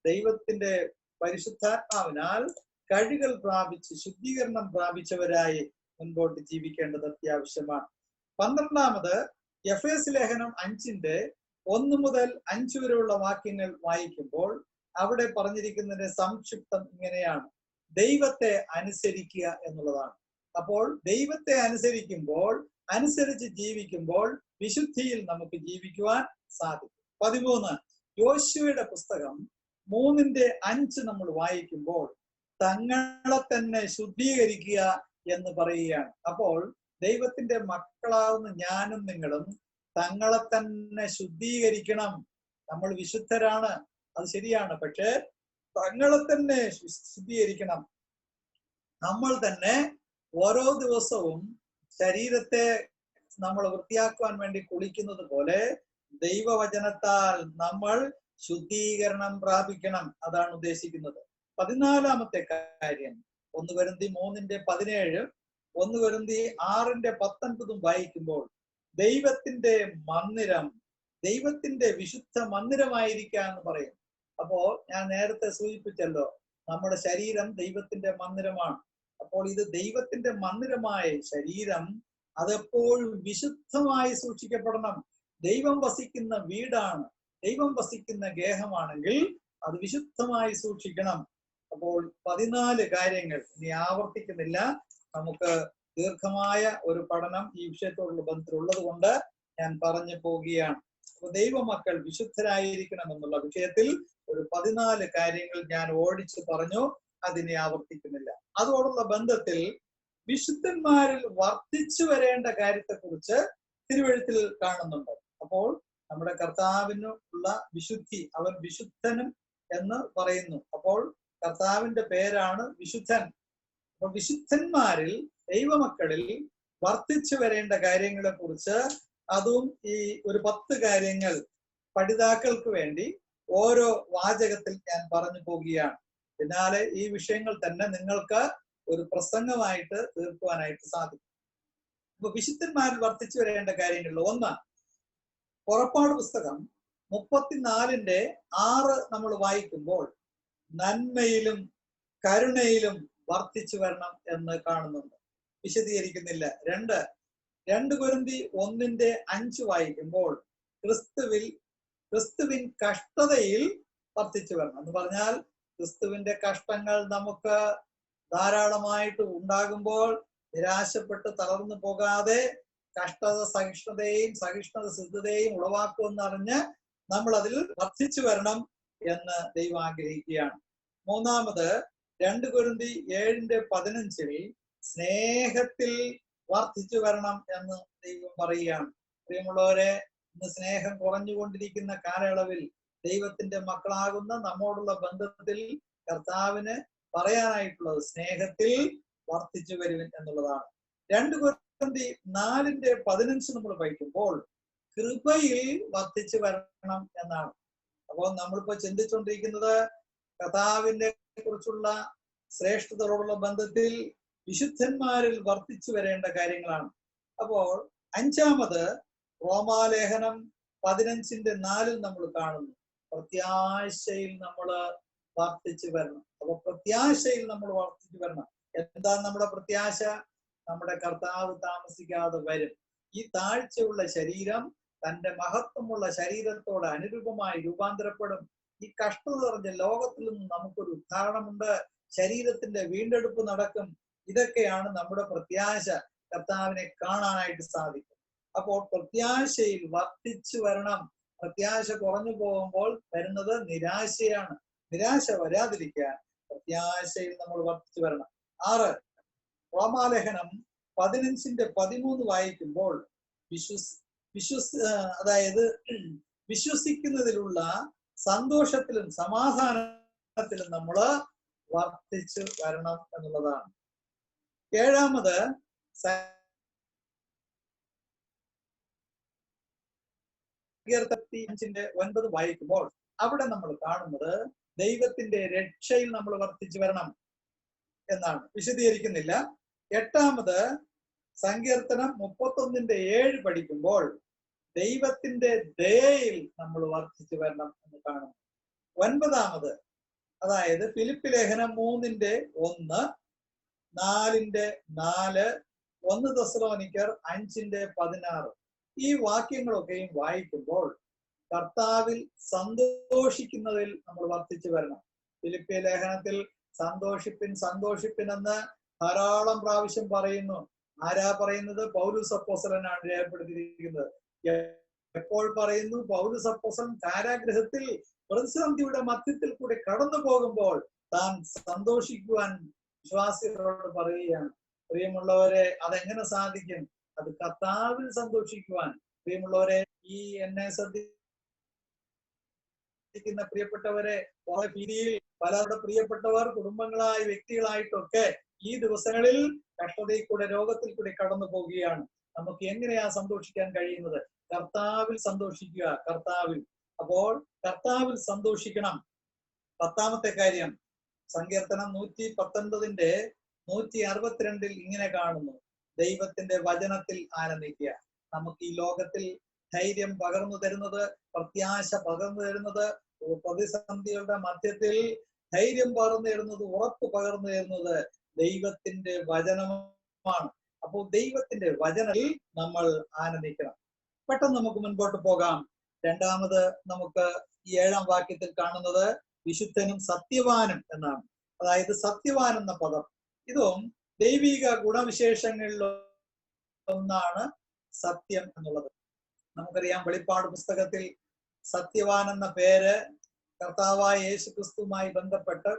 ദൈവത്തിന്റെ പരിശുദ്ധാത്മാവിനാൽ കഴുകൽ പ്രാപിച്ച് ശുദ്ധീകരണം പ്രാപിച്ചവരായി മുൻപോട്ട് ജീവിക്കേണ്ടത് അത്യാവശ്യമാണ്. 12 എഫേസ് ലേഖനം 5:1 മുതൽ 5 വരെയുള്ള വാക്യങ്ങൾ വായിക്കുമ്പോൾ അവിടെ പറഞ്ഞിരിക്കുന്നതിന്റെ സംക്ഷിപ്തം ഇങ്ങനെയാണ്, ദൈവത്തെ അനുസരിക്കുക എന്നുള്ളതാണ്. അപ്പോൾ ദൈവത്തെ അനുസരിച്ച് ജീവിക്കുമ്പോൾ വിശുദ്ധിയിൽ നമുക്ക് ജീവിക്കുവാൻ സാധിക്കും. 13 യോശുവയുടെ പുസ്തകം 3:5 നമ്മൾ വായിക്കുമ്പോൾ തങ്ങളെ തന്നെ ശുദ്ധീകരിക്കുക എന്ന് പറയുകയാണ്. അപ്പോൾ ദൈവത്തിന്റെ മക്കളാവുന്ന ഞാനും നിങ്ങളും തങ്ങളെ തന്നെ ശുദ്ധീകരിക്കണം. നമ്മൾ വിശുദ്ധരാണ്, അത് ശരിയാണ്. പക്ഷെ തങ്ങളെ തന്നെ ശുദ്ധീകരിക്കണം. നമ്മൾ തന്നെ ഓരോ ദിവസവും ശരീരത്തെ നമ്മൾ വൃത്തിയാക്കുവാൻ വേണ്ടി കുളിക്കുന്നത് പോലെ ദൈവവചനത്താൽ നമ്മൾ ശുദ്ധീകരണം പ്രാപിക്കണം. അതാണ് ഉദ്ദേശിക്കുന്നത്. 14 കാര്യം 1 കൊരിന്ത്യർ 3:17 1 കൊരിന്ത്യർ 6:19 വായിക്കുമ്പോൾ ദൈവത്തിന്റെ മന്ദിരം, ദൈവത്തിന്റെ വിശുദ്ധ മന്ദിരമായിരിക്കുക എന്ന് പറയും. അപ്പോ ഞാൻ നേരത്തെ സൂചിപ്പിച്ചല്ലോ, നമ്മുടെ ശരീരം ദൈവത്തിന്റെ മന്ദിരമാണ്. അപ്പോൾ ഇത് ദൈവത്തിന്റെ മന്ദിരമായ ശരീരം അതെപ്പോഴും വിശുദ്ധമായി സൂക്ഷിക്കപ്പെടണം. ദൈവം വസിക്കുന്ന വീടാണ്. ദൈവം വസിക്കുന്ന ഗേഹമാണെങ്കിൽ അത് വിശുദ്ധമായി സൂക്ഷിക്കണം. അപ്പോൾ 14 കാര്യങ്ങൾ ഇനി ആവർത്തിക്കുന്നില്ല. നമുക്ക് ദീർഘമായ ഒരു പഠനം ഈ വിഷയത്തോടുള്ള ബന്ധത്തിലുള്ളത് കൊണ്ട് ഞാൻ പറഞ്ഞു പോവുകയാണ്. അപ്പൊ ദൈവമക്കൾ വിശുദ്ധരായിരിക്കണം എന്നുള്ള വിഷയത്തിൽ ഒരു 14 കാര്യങ്ങൾ ഞാൻ ഓടിച്ചു പറഞ്ഞു. അതിനെ ആവർത്തിക്കുന്നില്ല. അതോടുള്ള ബന്ധത്തിൽ വിശുദ്ധന്മാരിൽ വർദ്ധിച്ചു വരേണ്ട കാര്യത്തെക്കുറിച്ച് തിരുവെഴുത്തിൽ കാണുന്നുണ്ട്. അപ്പോൾ നമ്മുടെ കർത്താവിനുള്ള വിശുദ്ധി, അവൻ വിശുദ്ധനും എന്ന് പറയുന്നു. അപ്പോൾ കർത്താവിന്റെ പേരാണ് വിശുദ്ധൻ. അപ്പോൾ വിശുദ്ധന്മാരിൽ, ദൈവമക്കളിൽ വർദ്ധിച്ചു വരേണ്ട കാര്യങ്ങളെ കുറിച്ച് അതും ഈ ഒരു 10 കാര്യങ്ങൾ പഠിതാക്കൾക്ക് വേണ്ടി ഓരോ വാചകത്തിൽ ഞാൻ പറഞ്ഞു പോവുകയാണ്. പിന്നാലെ ഈ വിഷയങ്ങൾ തന്നെ നിങ്ങൾക്ക് ഒരു പ്രസംഗമായിട്ട് തീർക്കുവാനായിട്ട് സാധിക്കും. അപ്പൊ വിശുദ്ധന്മാരിൽ വർദ്ധിച്ചു വരേണ്ട കാര്യങ്ങളിൽ ഒന്ന്, പുറപ്പാട് പുസ്തകം 34:6 നമ്മൾ വായിക്കുമ്പോൾ നന്മയിലും കരുണയിലും വർദ്ധിച്ചു വരണം എന്ന് കാണുന്നുണ്ട്. വിശദീകരിക്കുന്നില്ല. 2 കൊരിന്തി 1:5 വായിക്കുമ്പോൾ ക്രിസ്തുവിൻ കഷ്ടതയിൽ വർദ്ധിച്ചു വരണം എന്ന് പറഞ്ഞാൽ, ക്രിസ്തുവിന്റെ കഷ്ടങ്ങൾ നമുക്ക് ധാരാളമായിട്ട് ഉണ്ടാകുമ്പോൾ നിരാശപ്പെട്ട് തളർന്നു പോകാതെ കഷ്ടത സഹിഷ്ണുത സിദ്ധതയും ഉളവാക്കുമെന്നറിഞ്ഞ് നമ്മൾ അതിൽ വർദ്ധിച്ചു വരണം എന്ന് ദൈവം ആഗ്രഹിക്കുകയാണ്. മൂന്നാമത് 2 കൊരിന്തി 7:15 സ്നേഹത്തിൽ വർദ്ധിച്ചു വരണം എന്ന് ദൈവം പറയുകയാണ്. പ്രിയമുള്ളവരെ, ഇന്ന് സ്നേഹം കുറഞ്ഞുകൊണ്ടിരിക്കുന്ന കാലയളവിൽ ദൈവത്തിന്റെ മക്കളാകുന്ന നമ്മോടുള്ള ബന്ധത്തിൽ കർത്താവിന് പറയാനായിട്ടുള്ളത് സ്നേഹത്തിൽ വർദ്ധിച്ചു വരുവിൻ എന്നുള്ളതാണ്. 2 കൊരിന്തി 4:15 നമ്മൾ വായിക്കുമ്പോൾ കൃപയിൽ വർദ്ധിച്ചു വരണം എന്നാണ്. അപ്പോൾ നമ്മളിപ്പോ ചിന്തിച്ചുകൊണ്ടിരിക്കുന്നത് കർത്താവിനെ കുറിച്ചുള്ള ശ്രേഷ്ഠതയോടുള്ള ബന്ധത്തിൽ വിശുദ്ധന്മാരിൽ വർദ്ധിച്ചു വരേണ്ട കാര്യങ്ങളാണ്. അപ്പോൾ 5-ാമത് റോമാലേഖനം 15:4 നമ്മൾ കാണുന്നു, പ്രത്യാശയിൽ നമ്മൾ വർദ്ധിച്ചു വരണം. അപ്പൊ പ്രത്യാശയിൽ നമ്മൾ വർദ്ധിച്ചു വരണം. എന്താണ് നമ്മുടെ പ്രത്യാശ? നമ്മുടെ കർത്താവ് താമസിക്കാതെ വരും. ഈ താഴ്ചയുള്ള ശരീരം തന്റെ മഹത്വമുള്ള ശരീരത്തോട് അനുരൂപമായി രൂപാന്തരപ്പെടും. ഈ കഷ്ടത നിറഞ്ഞ ലോകത്തിൽ നിന്ന് നമുക്കൊരു ഉദ്ധാരണമുണ്ട്. ശരീരത്തിന്റെ വീണ്ടെടുപ്പ് നടക്കും. ഇതൊക്കെയാണ് നമ്മുടെ പ്രത്യാശ. കർത്താവിനെ കാണാനായിട്ട് സാധിക്കും. അപ്പോൾ പ്രത്യാശയിൽ വർദ്ധിച്ചു വരണം. പ്രത്യാശ കുറഞ്ഞു പോകുമ്പോൾ വരുന്നത് നിരാശയാണ്. നിരാശ വരാതിരിക്കാൻ പ്രത്യാശയിൽ നമ്മൾ വർദ്ധിച്ചു വരണം. 6, റോമാലേഖനം 15:13 വായിക്കുമ്പോൾ അതായത് വിശ്വസിക്കുന്നതിലുള്ള സന്തോഷത്തിലും സമാധാനത്തിലും നമ്മൾ വർദ്ധിച്ചു വരണം എന്നുള്ളതാണ്. 7-ാമത് 5:9 വായിക്കുമ്പോൾ അവിടെ നമ്മൾ കാണുന്നത് ദൈവത്തിന്റെ രക്ഷയിൽ നമ്മൾ വർദ്ധിച്ചു വരണം എന്നാണ്. വിശദീകരിക്കുന്നില്ല. 8-ാമത് സങ്കീർത്തനം 31:7 പഠിക്കുമ്പോൾ ദൈവത്തിന്റെ ദയയിൽ നമ്മൾ വർദ്ധിച്ചു വരണം എന്ന് കാണുന്നു. 9-ാമത് അതായത് ഫിലിപ്പി ലേഖനം 3:1, 4:4, 1 തെസ്സലോനിക്കർ 5:16 ഈ വാക്യങ്ങളൊക്കെയും വായിക്കുമ്പോൾ കർത്താവിൽ സന്തോഷിക്കുന്നതിൽ നമ്മൾ വർദ്ധിച്ചു വരണം. ഫിലിപ്പി ലേഖനത്തിൽ സന്തോഷിപ്പിൻ എന്ന് ധാരാളം പ്രാവശ്യം പറയുന്നു. ആരാ പറയുന്നത്? പൗലോസ് അപ്പോസ്തലനാണ് രേഖപ്പെടുത്തിയിരിക്കുന്നത്. എപ്പോൾ പറയുന്നു? പൗലോസ് അപ്പോസ്തലൻ കാരാഗൃഹത്തിൽ പ്രതിസന്ധിയുടെ മധ്യത്തിൽ കൂടി കടന്നു പോകുമ്പോൾ താൻ സന്തോഷിക്കുവാൻ വിശ്വാസികളോട് പറയുകയാണ്. പ്രിയമുള്ളവരെ, അതെങ്ങനെ സാധിക്കും? അത് കർത്താവിൽ സന്തോഷിക്കുവാൻ. പ്രിയമുള്ളവരെ, ഈ എന്നെ ശ്രദ്ധിക്കുന്ന പ്രിയപ്പെട്ടവരെ, കുറെ രീതിയിൽ പലരുടെ പ്രിയപ്പെട്ടവർ കുടുംബങ്ങളായി വ്യക്തികളായിട്ടൊക്കെ ഈ ദിവസങ്ങളിൽ കഷ്ടതയിൽ കൂടെ രോഗത്തിൽ കൂടെ കടന്നു പോവുകയാണ്. നമുക്ക് എങ്ങനെയാ സന്തോഷിക്കാൻ കഴിയുന്നത്? കർത്താവിൽ സന്തോഷിക്കുക. കർത്താവിൽ. അപ്പോൾ കർത്താവിൽ സന്തോഷിക്കണം. 10-ാമത്തെ കാര്യം സങ്കീർത്തനം 119:162 ഇങ്ങനെ കാണുന്നു, ദൈവത്തിന്റെ വചനത്തിൽ ആനന്ദിക്കുക. നമുക്ക് ഈ ലോകത്തിൽ ധൈര്യം പകർന്നു തരുന്നത്, പ്രത്യാശ പകർന്നു തരുന്നത്, പ്രതിസന്ധികളുടെ മധ്യത്തിൽ ധൈര്യം പകർന്നു തരുന്നത്, ഉറപ്പ് പകർന്നു തരുന്നത് ദൈവത്തിന്റെ വചനമാണ്. അപ്പോൾ ദൈവത്തിന്റെ വചനത്തിൽ നമ്മൾ ആനന്ദിക്കണം. പെട്ടെന്ന് നമുക്ക് മുൻപോട്ട് പോകാം. രണ്ടാമത് നമുക്ക് ഈ 7-ാം വാക്യത്തിൽ കാണുന്നത് വിശുദ്ധനും സത്യവാനും എന്നാണ്. അതായത് സത്യവാൻ എന്ന പദം ഇതും ദൈവിക ഗുണവിശേഷങ്ങളിൽ ഒന്നാണ് സത്യം എന്നുള്ളത്. നമുക്കറിയാം വെളിപ്പാട് പുസ്തകത്തിൽ സത്യവാൻ എന്ന പേര് കർത്താവായ യേശുക്രിസ്തുവുമായി ബന്ധപ്പെട്ട്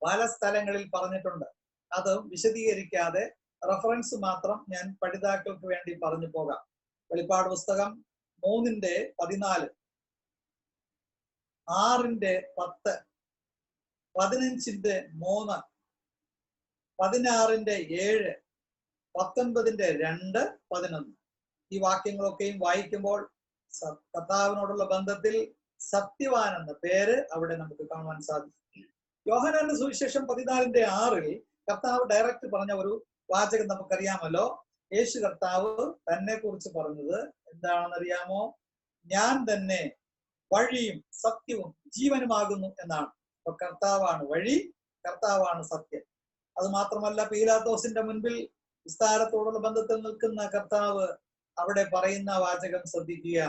പല സ്ഥലങ്ങളിൽ പറഞ്ഞിട്ടുണ്ട്. അത് വിശദീകരിക്കാതെ റെഫറൻസ് മാത്രം ഞാൻ പഠിതാക്കൾക്ക് വേണ്ടി പറഞ്ഞു പോകാം. വെളിപ്പാട് പുസ്തകം 3:14, 6:10, 15:3, 16:7, 19:2, 11 ഈ വാക്യങ്ങളൊക്കെയും വായിക്കുമ്പോൾ കർത്താവിനോടുള്ള ബന്ധത്തിൽ സത്യവാൻ എന്ന പേര് അവിടെ നമുക്ക് കാണുവാൻ സാധിക്കും. യോഹന്നാന്റെ സുവിശേഷം 14:6 കർത്താവ് ഡയറക്റ്റ് പറഞ്ഞ ഒരു വാചകം നമുക്കറിയാമല്ലോ. യേശു കർത്താവ് തന്നെ കുറിച്ച് പറഞ്ഞത് എന്താണെന്നറിയാമോ? ഞാൻ തന്നെ വഴിയും സത്യവും ജീവനുമാകുന്നു എന്നാണ്. അപ്പൊ കർത്താവാണ് വഴി, കർത്താവാണ് സത്യം. അത് മാത്രമല്ല, പീലാത്തോസിന്റെ മുൻപിൽ വിസ്താരത്തോടുള്ള ബന്ധത്തിൽ നിൽക്കുന്ന കർത്താവ് അവിടെ പറയുന്ന വാചകം ശ്രദ്ധിക്കുക.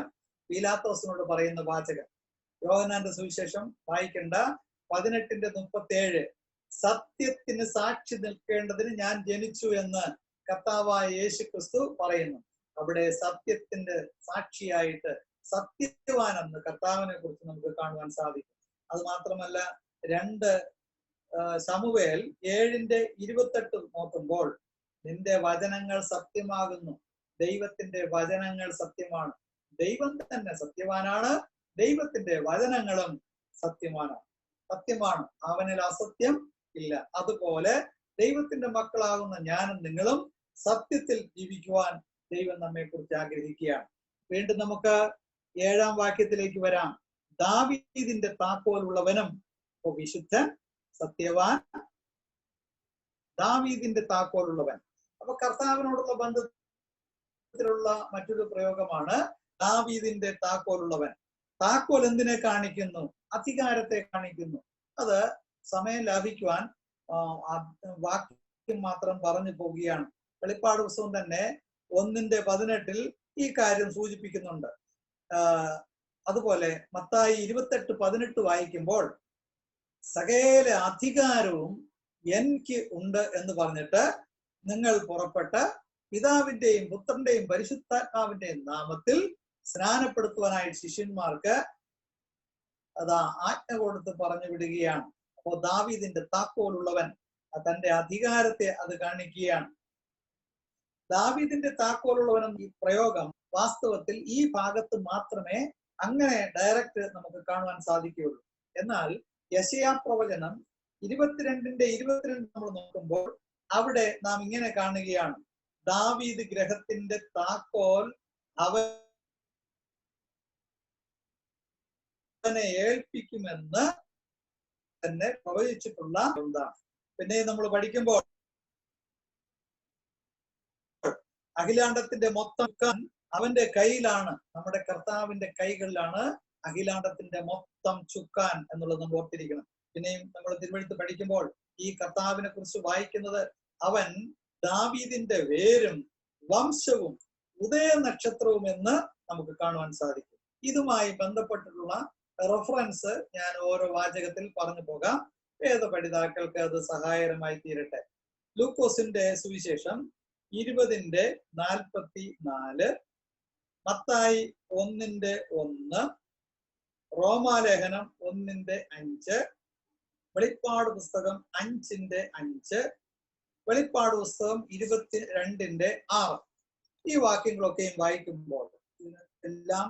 പീലാത്തോസിനോട് പറയുന്ന വാചകം യോഹന്നാന്റെ സുവിശേഷം വായിക്കണ്ട, 18:37 സത്യത്തിന് സാക്ഷി നിൽക്കേണ്ടതിന് ഞാൻ ജനിച്ചു എന്ന് കർത്താവായ യേശു ക്രിസ്തു പറയുന്നു. അവിടെ സത്യത്തിന്റെ സാക്ഷിയായിട്ട് സത്യവാൻ എന്ന് കർത്താവിനെ കുറിച്ച് നമുക്ക് കാണുവാൻ സാധിക്കും. അത് മാത്രമല്ല, 2 ശമൂവേൽ 7:28 നോക്കുമ്പോൾ നിന്റെ വചനങ്ങൾ സത്യമാകുന്നു, ദൈവത്തിന്റെ വചനങ്ങൾ സത്യമാണ്. ദൈവം തന്നെ സത്യവാനാണ്, ദൈവത്തിന്റെ വചനങ്ങളും സത്യമാണ്. അവനിൽ അസത്യം ഇല്ല. അതുപോലെ ദൈവത്തിന്റെ മക്കളാകുന്ന ഞാനും നിങ്ങളും സത്യത്തിൽ ജീവിക്കുവാൻ ദൈവം നമ്മെ കുറിച്ച് ആഗ്രഹിക്കുകയാണ്. വീണ്ടും നമുക്ക് 7-ാം വാക്യത്തിലേക്ക് വരാം. ദാവീദിന്റെ താക്കോലുള്ളവനും വിശുദ്ധൻ, സത്യവാൻ, ദാവീദിന്റെ താക്കോലുള്ളവൻ. അപ്പൊ കർത്താവിനോടുള്ള ബന്ധത്തിലുള്ള മറ്റൊരു പ്രയോഗമാണ് ദാവീദിന്റെ താക്കോലുള്ളവൻ. താക്കോൽ എന്തിനെ കാണിക്കുന്നു? അധികാരത്തെ കാണിക്കുന്നു. അത് സമയം ലാഭിക്കുവാൻ വാക്യം മാത്രം പറഞ്ഞു പോവുകയാണ്. വെളിപ്പാട് പുസ്തകം തന്നെ 1:18 ഈ കാര്യം സൂചിപ്പിക്കുന്നുണ്ട്. അതുപോലെ മത്തായി 28:18 വായിക്കുമ്പോൾ സകല അധികാരവും എനിക്ക് ഉണ്ട് എന്ന് പറഞ്ഞിട്ട് നിങ്ങൾ പുറപ്പെട്ട് പിതാവിന്റെയും പുത്രന്റെയും പരിശുദ്ധാത്മാവിന്റെയും നാമത്തിൽ സ്നാനപ്പെടുത്തുവാനായി ശിഷ്യന്മാർക്ക് അതാ ആജ്ഞ കൊടുത്ത് പറഞ്ഞു വിടുകയാണ്. അപ്പോ ദാവീദിന്റെ താക്കോലുള്ളവൻ തന്റെ അധികാരത്തെ അത് കാണിക്കുകയാണ്. ദാവീദിന്റെ താക്കോലുള്ളവൻ ഈ പ്രയോഗം വാസ്തവത്തിൽ ഈ ഭാഗത്ത് മാത്രമേ അങ്ങനെ ഡയറക്റ്റ് നമുക്ക് കാണുവാൻ സാധിക്കുകയുള്ളൂ. എന്നാൽ യെശയ്യാ പ്രവചനം 22:22 നമ്മൾ നോക്കുമ്പോൾ അവിടെ നാം ഇങ്ങനെ കാണുകയാണ്: ദാവീദ് ഗ്രഹത്തിന്റെ താക്കോൽ അവനെ ഏൽപ്പിക്കുമെന്ന് തന്നെ പ്രവചിച്ചിട്ടുള്ള എന്താണ്. പിന്നെ നമ്മൾ പഠിക്കുമ്പോൾ അഖിലാണ്ടത്തിന്റെ മൊത്തം അവന്റെ കയ്യിലാണ്, നമ്മുടെ കർത്താവിന്റെ കൈകളിലാണ് അഖിലാണ്ടത്തിന്റെ മൊത്തം ചുക്കാൻ എന്നുള്ളത് നമ്മൾ ഓർത്തിരിക്കണം. പിന്നെയും നമ്മൾ തിരുവെഴുത്ത് പഠിക്കുമ്പോൾ ഈ കർത്താവിനെ കുറിച്ച് വായിക്കുന്നത് അവൻ ദാവീദിന്റെ വേരും വംശവും ഉദയ നക്ഷത്രവും എന്ന് നമുക്ക് കാണുവാൻ സാധിക്കും. ഇതുമായി ബന്ധപ്പെട്ടിട്ടുള്ള റെഫറൻസ് ഞാൻ ഓരോ വാചകത്തിൽ പറഞ്ഞു പോകാം. വേദപഠിതാക്കൾക്ക് അത് സഹായകരമായി തീരട്ടെ. ലൂക്കോസിന്റെ സുവിശേഷം 20:44, മത്തായി 1:1, റോമാലേഖനം 1:5, വെളിപ്പാട് പുസ്തകം 5:5, വെളിപ്പാട് പുസ്തകം 22:6 ഈ വാക്യങ്ങളൊക്കെയും വായിക്കുമ്പോൾ എല്ലാം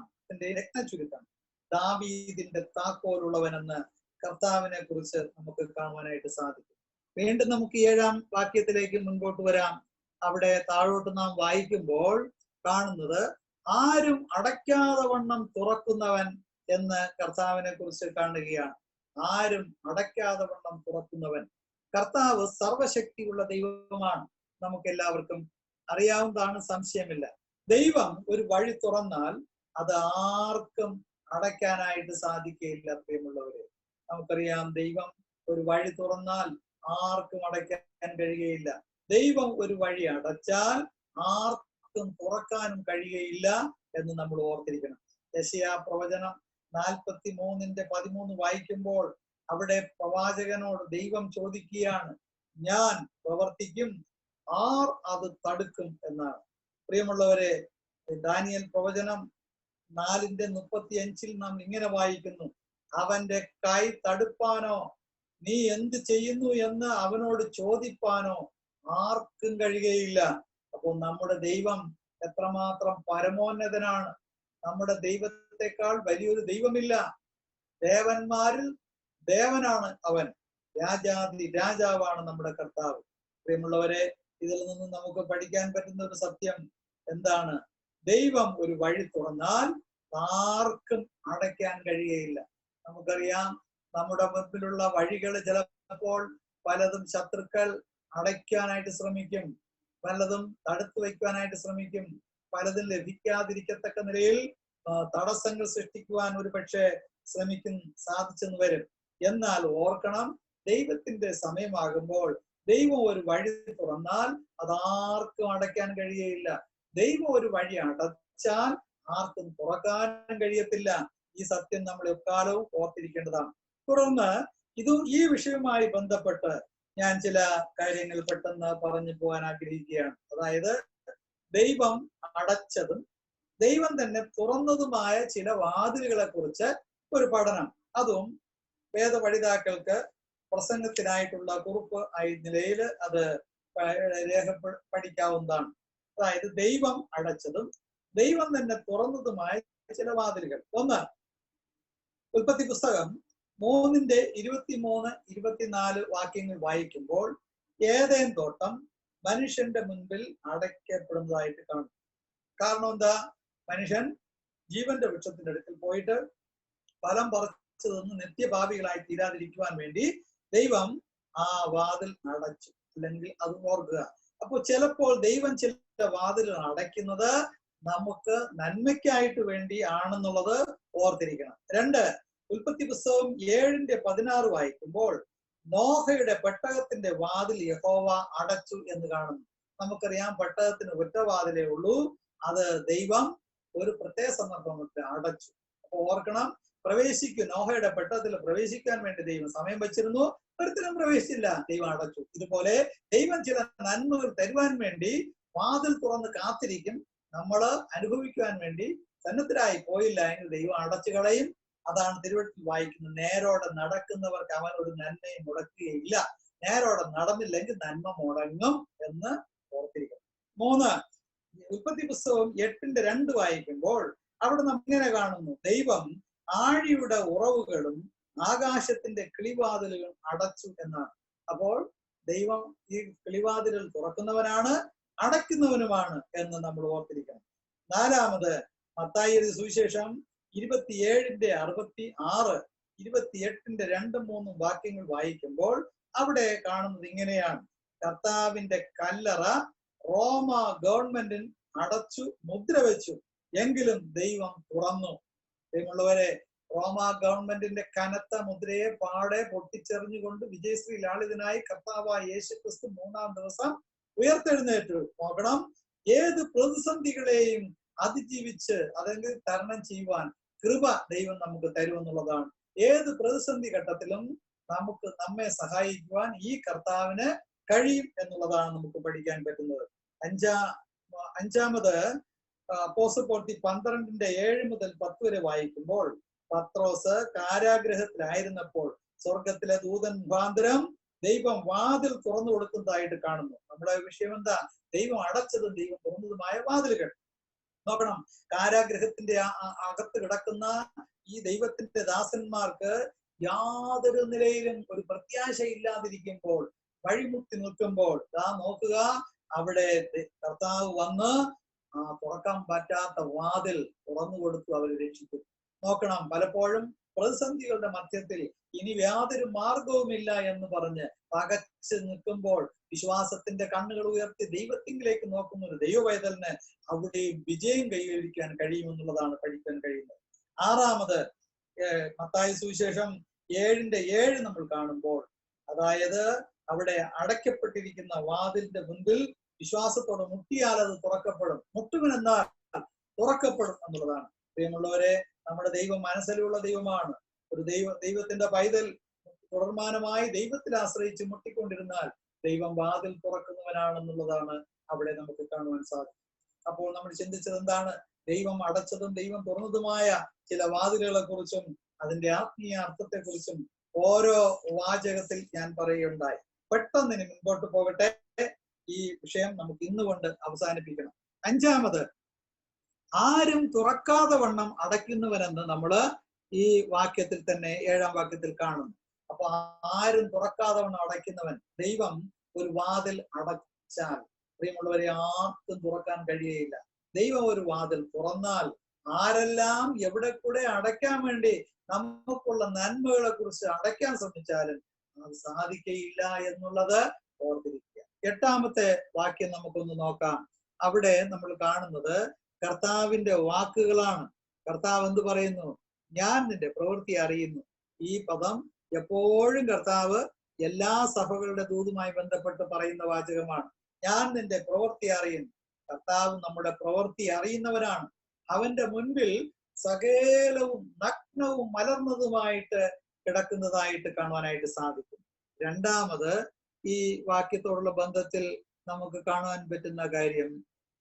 രത്നചുരുക്കം ദാവീദിന്റെ താക്കോലുള്ളവനെന്ന് കർത്താവിനെ കുറിച്ച് നമുക്ക് കാണുവാനായിട്ട് സാധിക്കും. വീണ്ടും നമുക്ക് 7-ാം വാക്യത്തിലേക്ക് മുൻപോട്ട് വരാം. അവിടെ താഴോട്ട് നാം വായിക്കുമ്പോൾ കാണുന്നത് ആരും അടയ്ക്കാതെ വണ്ണം തുറക്കുന്നവൻ എന്ന് കർത്താവിനെ കുറിച്ച് കാണുകയാണ്. ആരും അടയ്ക്കാതെ വണ്ണം തുറക്കുന്നവൻ. കർത്താവ് സർവശക്തിയുള്ള ദൈവമാണ്, നമുക്ക് എല്ലാവർക്കും അറിയാവുന്നതാണ്, സംശയമില്ല. ദൈവം ഒരു വഴി തുറന്നാൽ അത് ആർക്കും അടയ്ക്കാനായിട്ട് സാധിക്കുകയില്ല. പ്രിയമുള്ളവരെ, നമുക്കറിയാം, ദൈവം ഒരു വഴി തുറന്നാൽ ആർക്കും അടയ്ക്കാൻ കഴിയുകയില്ല. ദൈവം ഒരു വഴി അടച്ചാൽ ആർക്കും തുറക്കാനും കഴിയുകയില്ല എന്ന് നമ്മൾ ഓർത്തിരിക്കണം. യെശയ്യാ പ്രവചനം 43:13 വായിക്കുമ്പോൾ അവിടെ പ്രവാചകനോട് ദൈവം ചോദിക്കുകയാണ്, ഞാൻ പ്രവർത്തിക്കും, ആർ അത് തടുക്കും എന്നാണ്. പ്രിയമുള്ളവരെ, ദാനിയേൽ പ്രവചനം 4:35 നാം ഇങ്ങനെ വായിക്കുന്നു, അവന്റെ കൈ തടുപ്പാനോ നീ എന്ത് ചെയ്യുന്നു എന്ന് അവനോട് ചോദിപ്പാനോ ആർക്കും കഴിയുകയില്ല. അപ്പോൾ നമ്മുടെ ദൈവം എത്രമാത്രം പരമോന്നതനാണ്. നമ്മുടെ ദൈവത്തെക്കാൾ വലിയൊരു ദൈവമില്ല. ദേവന്മാരിൽ ദേവനാണ് അവൻ. രാജാതി രാജാവാണ് നമ്മുടെ കർത്താവ്. പ്രിയമുള്ളവരെ, ഇതിൽ നിന്ന് നമുക്ക് പഠിക്കാൻ പറ്റുന്ന ഒരു സത്യം എന്താണ്? ദൈവം ഒരു വഴി തുറന്നാൽ ആർക്കും അടയ്ക്കാൻ കഴിയുകയില്ല. നമുക്കറിയാം, നമ്മുടെ മുൻപിലുള്ള വഴികൾ ചിലപ്പോൾ പലതും ശത്രുക്കൾ അടയ്ക്കാനായിട്ട് ശ്രമിക്കും, പലതും തടുത്തു വയ്ക്കാനായിട്ട് ശ്രമിക്കും, പലതും ലഭിക്കാതിരിക്കത്തക്ക നിലയിൽ തടസ്സങ്ങൾ സൃഷ്ടിക്കുവാൻ ഒരു പക്ഷേ സാധിച്ചെന്ന് വരും. എന്നാൽ ഓർക്കണം, ദൈവത്തിന്റെ സമയമാകുമ്പോൾ ദൈവം ഒരു വഴി തുറന്നാൽ അതാർക്കും അടയ്ക്കാൻ കഴിയുകയില്ല. ദൈവം ഒരു വഴി അടച്ചാൽ ആർക്കും തുറക്കാനും കഴിയത്തില്ല. ഈ സത്യം നമ്മൾ എക്കാലവും ഓർത്തിരിക്കേണ്ടതാണ്. തുടർന്ന് ഈ വിഷയവുമായി ബന്ധപ്പെട്ട് ഞാൻ ചില കാര്യങ്ങൾ പെട്ടെന്ന് പറഞ്ഞു പോകാൻ ആഗ്രഹിക്കുകയാണ്. അതായത്, ദൈവം അടച്ചതും ദൈവം തന്നെ തുറന്നതുമായ ചില വാതിലുകളെ കുറിച്ച് ഒരു പഠനം, അതും വേദപഠിതാക്കൾക്ക് പ്രസംഗത്തിനായിട്ടുള്ള കുറിപ്പ് ആയി നിലയിൽ അത് പഠിക്കാവുന്നതാണ്. അതായത്, ദൈവം അടച്ചതും ദൈവം തന്നെ തുറന്നതുമായ ചില വാതിലുകൾ. ഒന്ന്, ഉൽപ്പത്തി പുസ്തകം 3:23-24 വാക്യങ്ങൾ വായിക്കുമ്പോൾ ഏദേൻ തോട്ടം മനുഷ്യന്റെ മുൻപിൽ അടയ്ക്കപ്പെടുന്നതായിട്ട് കാണും. കാരണം എന്താ? മനുഷ്യൻ ജീവന്റെ വൃക്ഷത്തിന്റെ അടുക്കൽ പോയിട്ട് ഫലം പറിച്ചു നിന്ന് നിത്യപാപികളായി തീരാതിരിക്കുവാൻ വേണ്ടി ദൈവം ആ വാതിൽ അടച്ചു. അല്ലെങ്കിൽ അത് ഓർക്കുക. അപ്പോൾ ചിലപ്പോൾ ദൈവം ചില വാതിലുകൾ അടയ്ക്കുന്നത് നമുക്ക് നന്മയ്ക്കായിട്ട് വേണ്ടി ആണെന്നുള്ളത് ഓർത്തിരിക്കണം. 2, ഉൽപ്പത്തി പുസ്തകം 7:16 വായിക്കുമ്പോൾ നോഹയുടെ പെട്ടകത്തിന്റെ വാതിൽ യഹോവ അടച്ചു എന്ന് കാണുന്നു. നമുക്കറിയാം, പെട്ടകത്തിന് ഒറ്റ വാതിലേ ഉള്ളൂ. അത് ദൈവം ഒരു പ്രത്യേക സന്ദർഭത്തിൽ അടച്ചു. അപ്പൊ ഓർക്കണം, നോഹയുടെ പെട്ടകത്തിൽ പ്രവേശിക്കാൻ വേണ്ടി ദൈവം സമയം വെച്ചിരുന്നു. ഒരിക്കലും പ്രവേശിച്ചില്ല, ദൈവം അടച്ചു. ഇതുപോലെ ദൈവം ചില നന്മകൾ തരുവാൻ വേണ്ടി വാതിൽ തുറന്ന് കാത്തിരിക്കും. നമ്മള് അനുഭവിക്കുവാൻ വേണ്ടി സന്നദ്ധരായി പോയില്ല എങ്കിൽ ദൈവം അടച്ചു കളയും. അതാണ് തിരുവഴുത്തിൽ വായിക്കുന്നത്, നേരോടെ നടക്കുന്നവർക്ക് അവൻ ഒരു നന്മയും മുടക്കുകയില്ല. നേരോടെ നടന്നില്ലെങ്കിൽ നന്മ മുടങ്ങും എന്ന് ഓർത്തിരിക്കണം. 3, ഉൽപ്പത്തി പുസ്തകം 8:2 വായിക്കുമ്പോൾ അവിടെ നമ്മൾ ഇങ്ങനെ കാണുന്നു, ദൈവം ആഴിയുടെ ഉറവുകളും ആകാശത്തിന്റെ കിളിവാതിലുകളും അടച്ചു എന്നാണ്. അപ്പോൾ ദൈവം ഈ കിളിവാതിലുകൾ തുറക്കുന്നവനാണ്, അടയ്ക്കുന്നവനുമാണ് എന്ന് നമ്മൾ ഓർത്തിരിക്കണം. 4, മത്തായി സുവിശേഷം 27:66, 28:2-3 വാക്യങ്ങൾ വായിക്കുമ്പോൾ അവിടെ കാണുന്നത് ഇങ്ങനെയാണ്, കർത്താവിന്റെ കല്ലറ റോമ ഗവൺമെന്റിൽ അടച്ചു മുദ്ര വെച്ചു, എങ്കിലും ദൈവം തുറന്നു. ദൈവമുള്ളവരെ, റോമ ഗവൺമെന്റിന്റെ കനത്ത മുദ്രയെ പാടെ പൊട്ടിച്ചെറിഞ്ഞുകൊണ്ട് വിജയശ്രീ ലാളിതനായി കർത്താവായ യേശുക്രിസ്തു 3-ാം ദിവസം ഉയർത്തെഴുന്നേറ്റു. നോക്കണം, ഏത് പ്രതിസന്ധികളെയും അതിജീവിച്ച് അതെങ്കിൽ തരണം ചെയ്യുവാൻ കൃപ ദൈവം നമുക്ക് തരുമെന്നുള്ളതാണ്. ഏത് പ്രതിസന്ധി ഘട്ടത്തിലും നമ്മെ സഹായിക്കുവാൻ ഈ കർത്താവിന് കഴിയും എന്നുള്ളതാണ് നമുക്ക് പഠിക്കാൻ പറ്റുന്നത്. 5-ാമത് അപ്പോസ്തല പ്രവൃത്തി 12:7-10 വരെ വായിക്കുമ്പോൾ പത്രോസ് കാരാഗ്രഹത്തിലായിരുന്നപ്പോൾ സ്വർഗത്തിലെ ദൂതൻ മുഖാന്തരം ദൈവം വാതിൽ തുറന്നു കൊടുക്കുന്നതായിട്ട് കാണുന്നു. നമ്മുടെ വിഷയം എന്താ? ദൈവം അടച്ചതും ദൈവം തുറന്നതുമായ വാതിലുകൾ. നോക്കണം, കാരാഗ്രഹത്തിന്റെ അകത്ത് കിടക്കുന്ന ഈ ദൈവത്തിന്റെ ദാസന്മാർക്ക് യാതൊരു നിലയിലും ഒരു പ്രത്യാശ ഇല്ലാതിരിക്കുമ്പോൾ, വഴിമുട്ടി നിൽക്കുമ്പോൾ നോക്കുക, അവിടെ കർത്താവ് വന്ന് തുറക്കാൻ പറ്റാത്ത വാതിൽ തുറന്നു കൊടുത്തു അവരെ രക്ഷിക്കും. നോക്കണം, പലപ്പോഴും പ്രതിസന്ധികളുടെ മധ്യത്തിൽ ഇനി യാതൊരു മാർഗവുമില്ല എന്ന് പറഞ്ഞ് പകച്ച് നിൽക്കുമ്പോൾ വിശ്വാസത്തിന്റെ കണ്ണുകൾ ഉയർത്തി ദൈവത്തിങ്കിലേക്ക് നോക്കുന്ന ഒരു ദൈവവൈതലിന് അവിടെ വിജയം കൈവരിക്കാൻ കഴിയുമെന്നുള്ളതാണ് പഠിക്കാൻ കഴിയുന്നത്. 6-ാമത് മത്തായി സുവിശേഷം 7:7 നമ്മൾ കാണുമ്പോൾ, അതായത് അവിടെ അടയ്ക്കപ്പെട്ടിരിക്കുന്ന വാതിലിന്റെ മുൻപിൽ വിശ്വാസത്തോടെ മുട്ടിയാൽ അത് തുറക്കപ്പെടും. മുട്ടുവനെന്നാൽ തുറക്കപ്പെടും എന്നുള്ളതാണ്. പ്രിയമുള്ളവരെ, നമ്മുടെ ദൈവം മനസ്സിലുള്ള ദൈവമാണ്. ഒരു ദൈവത്തിന്റെ പൈതൽ തുടർമാനമായി ദൈവത്തിൽ ആശ്രയിച്ച് മുട്ടിക്കൊണ്ടിരുന്നാൽ ദൈവം വാതിൽ തുറക്കുന്നവനാണെന്നുള്ളതാണ് അവിടെ നമുക്ക് കാണുവാൻ സാധിക്കും. അപ്പോൾ നമ്മൾ ചിന്തിച്ചത് എന്താണ്? ദൈവം അടച്ചതും ദൈവം തുറന്നതുമായ ചില വാതിലുകളെ കുറിച്ചും അതിന്റെ ആത്മീയ അർത്ഥത്തെ കുറിച്ചും ഓരോ വാചകത്തിൽ ഞാൻ പറയുകയുണ്ടായി. പെട്ടെന്ന് ഇനി മുൻപോട്ട് പോകട്ടെ. ഈ വിഷയം നമുക്ക് ഇന്നുകൊണ്ട് അവസാനിപ്പിക്കണം. അഞ്ചാമത്, ആരും തുറക്കാതെ വണ്ണം അടയ്ക്കുന്നവനെന്ന് നമ്മള് ഈ വാക്യത്തിൽ തന്നെ 7-ാം വാക്യത്തിൽ കാണുന്നു. അപ്പൊ ആരും തുറക്കാതെ വണ്ണം അടയ്ക്കുന്നവൻ, ദൈവം ഒരു വാതിൽ അടച്ചാൽ പ്രിയമുള്ളവരെ ആർക്കും തുറക്കാൻ കഴിയുകയില്ല. ദൈവം ഒരു വാതിൽ തുറന്നാൽ ആരെല്ലാം എവിടെ കൂടെ അടയ്ക്കാൻ വേണ്ടി നമുക്കുള്ള നന്മകളെ കുറിച്ച് അടയ്ക്കാൻ ശ്രമിച്ചാലും അത് സാധിക്കയില്ല എന്നുള്ളത് ഓർത്തിരിക്കുക. 8-ാമത്തെ വാക്യം നമുക്കൊന്ന് നോക്കാം. അവിടെ നമ്മൾ കാണുന്നത് കർത്താവിന്റെ വാക്കുകളാണ്. കർത്താവ് എന്ത് പറയുന്നു? ഞാൻ നിന്റെ പ്രവൃത്തി അറിയുന്നു. ഈ പദം എപ്പോഴും കർത്താവ് എല്ലാ സഭകളുടെ ദൂതുമായി ബന്ധപ്പെട്ട് പറയുന്ന വാചകമാണ്. ഞാൻ നിന്റെ പ്രവൃത്തി അറിയുന്നു. കർത്താവ് നമ്മുടെ പ്രവൃത്തി അറിയുന്നവനാണ്. അവന്റെ മുൻപിൽ സകലവും നഗ്നവും മലർന്നതുമായിട്ട് കിടക്കുന്നതായിട്ട് കാണുവാനായിട്ട് സാധിക്കും. രണ്ടാമത്, ഈ വാക്യത്തോടുള്ള ബന്ധത്തിൽ നമുക്ക് കാണുവാൻ പറ്റുന്ന കാര്യം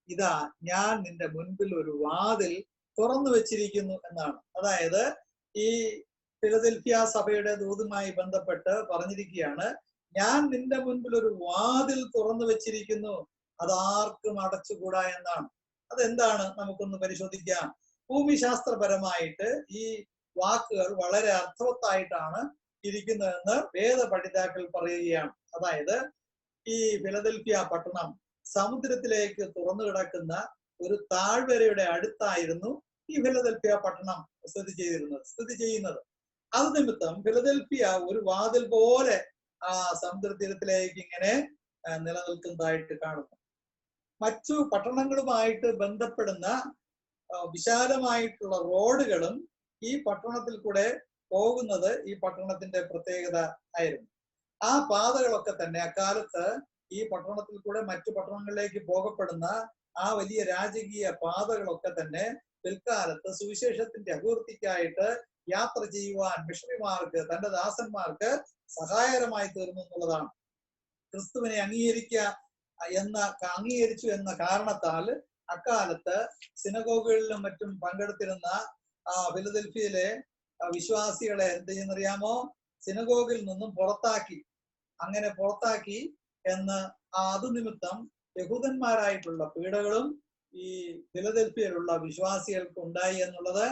ഇതാ, ഞാൻ നിന്റെ മുൻപിൽ ഒരു വാതിൽ തുറന്നു വെച്ചിരിക്കുന്നു എന്നാണ്. അതായത് ഈ ഫിലദൽഫിയ സഭയുടെ ദൂതുമായി ബന്ധപ്പെട്ട് പറഞ്ഞിരിക്കുകയാണ്, ഞാൻ നിന്റെ മുൻപിൽ ഒരു വാതിൽ തുറന്നു വെച്ചിരിക്കുന്നു, അതാർക്കും അടച്ചുകൂടാ എന്നാണ്. അതെന്താണ്? നമുക്കൊന്ന് പരിശോധിക്കാം. ഭൂമിശാസ്ത്രപരമായിട്ട് ഈ വാക്കുകൾ വളരെ അർത്ഥവത്തായിട്ടാണ് ഇരിക്കുന്നതെന്ന് വേദപണ്ഡിതാക്കൾ പറയുകയാണ്. അതായത് ഈ ഫിലദൽഫിയ പട്ടണം സമുദ്രത്തിലേക്ക് തുറന്നു കിടക്കുന്ന ഒരു താഴ്വരയുടെ അടുത്തായിരുന്നു ഈ ഫിലദൽഫിയ പട്ടണം സ്ഥിതി ചെയ്യുന്നത്. അത് നിമിത്തം ഫിലദൽഫിയ ഒരു വാതിൽ പോലെ ആ സമുദ്രതീരത്തിലേക്ക് ഇങ്ങനെ നിലനിൽക്കുന്നതായിട്ട് കാണുന്നു. മറ്റു പട്ടണങ്ങളുമായിട്ട് ബന്ധപ്പെടുന്ന വിശാലമായിട്ടുള്ള റോഡുകളും ഈ പട്ടണത്തിൽ കൂടെ പോകുന്നത് ഈ പട്ടണത്തിന്റെ പ്രത്യേകത ആയിരുന്നു. ആ പാതകളൊക്കെ തന്നെ അക്കാലത്ത് ഈ പട്ടണത്തിൽ കൂടെ മറ്റു പട്ടണങ്ങളിലേക്ക് പോകപ്പെടുന്ന ആ വലിയ രാജകീയ പാതകളൊക്കെ തന്നെ പിൽക്കാലത്ത് സുവിശേഷത്തിന്റെ അഭിവൃദ്ധിക്കായിട്ട് യാത്ര ചെയ്യുവാൻ മിഷണറിമാർക്ക്, തന്റെ ദാസന്മാർക്ക് സഹായകരമായി തീർന്നു എന്നുള്ളതാണ്. ക്രിസ്തുവിനെ അംഗീകരിച്ചു എന്ന കാരണത്താൽ അക്കാലത്ത് സിനഗോഗുകളിലും മറ്റും പങ്കെടുത്തിരുന്ന ഫിലദൽഫിയയിലെ വിശ്വാസികളെ എന്ത് ചെയ്യുന്നറിയാമോ? സിനഗോഗിൽ നിന്നും പുറത്താക്കി. അങ്ങനെ പുറത്താക്കി എന്ന് അത് നിമിത്തം യഹൂദന്മാരായിട്ടുള്ള പീഡകളും ഈ ഫിലദൽഫിയയിലുള്ള വിശ്വാസികൾക്ക് ഉണ്ടായി എന്നുള്ളത്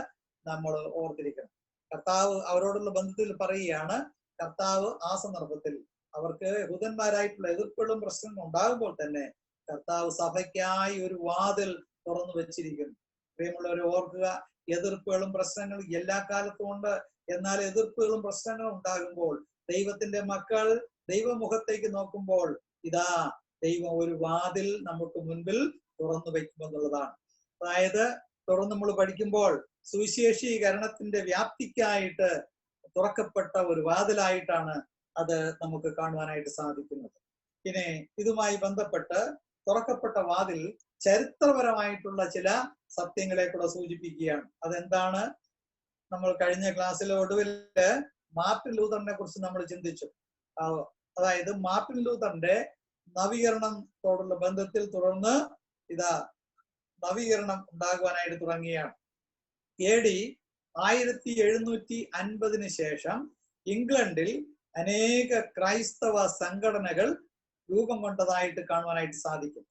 നമ്മൾ ഓർത്തിരിക്കണം. കർത്താവ് അവരോടുള്ള ബന്ധത്തിൽ പറയുകയാണ്, കർത്താവ് ആ സന്ദർഭത്തിൽ അവർക്ക് യഹൂദന്മാരായിട്ടുള്ള എതിർപ്പുകളും പ്രശ്നങ്ങളും ഉണ്ടാകുമ്പോൾ തന്നെ കർത്താവ് സഭയ്ക്കായി ഒരു വാതിൽ തുറന്നു വെച്ചിരിക്കുന്നു. പ്രിയമുള്ളവരെ ഓർക്കുക, എതിർപ്പുകളും പ്രശ്നങ്ങളും എല്ലാ കാലത്തും ഉണ്ട്. എന്നാൽ എതിർപ്പുകളും പ്രശ്നങ്ങളും ഉണ്ടാകുമ്പോൾ ദൈവത്തിന്റെ മക്കൾ ദൈവമുഖത്തേക്ക് നോക്കുമ്പോൾ ഇതാ ദൈവം ഒരു വാതിൽ നമുക്ക് മുൻപിൽ തുറന്നു വയ്ക്കുമെന്നുള്ളതാണ്. അതായത് തുറന്ന് നമ്മൾ പഠിക്കുമ്പോൾ സുവിശേഷീകരണത്തിന്റെ വ്യാപ്തിക്കായിട്ട് തുറക്കപ്പെട്ട ഒരു വാതിലായിട്ടാണ് അത് നമുക്ക് കാണുവാനായിട്ട് സാധിക്കുന്നത്. ഇനി ഇതുമായി ബന്ധപ്പെട്ട് തുറക്കപ്പെട്ട വാതിൽ ചരിത്രപരമായിട്ടുള്ള ചില സത്യങ്ങളെ കൂടെ സൂചിപ്പിക്കുകയാണ്. അതെന്താണ്? നമ്മൾ കഴിഞ്ഞ ക്ലാസ്സിലെ ഒടുവില് മാർട്ടിൻ ലൂതറിനെ കുറിച്ച് നമ്മൾ ചിന്തിച്ചു. അതായത് മാർട്ടിൻ ലൂതറിന്റെ നവീകരണത്തോടുള്ള ബന്ധത്തിൽ തുടർന്ന് ഇതാ നവീകരണം ഉണ്ടാകുവാനായിട്ട് തുടങ്ങിയാണ്. AD 1750 ശേഷം ഇംഗ്ലണ്ടിൽ അനേക ക്രൈസ്തവ സംഘടനകൾ രൂപം കൊണ്ടതായിട്ട് കാണുവാനായിട്ട് സാധിക്കും.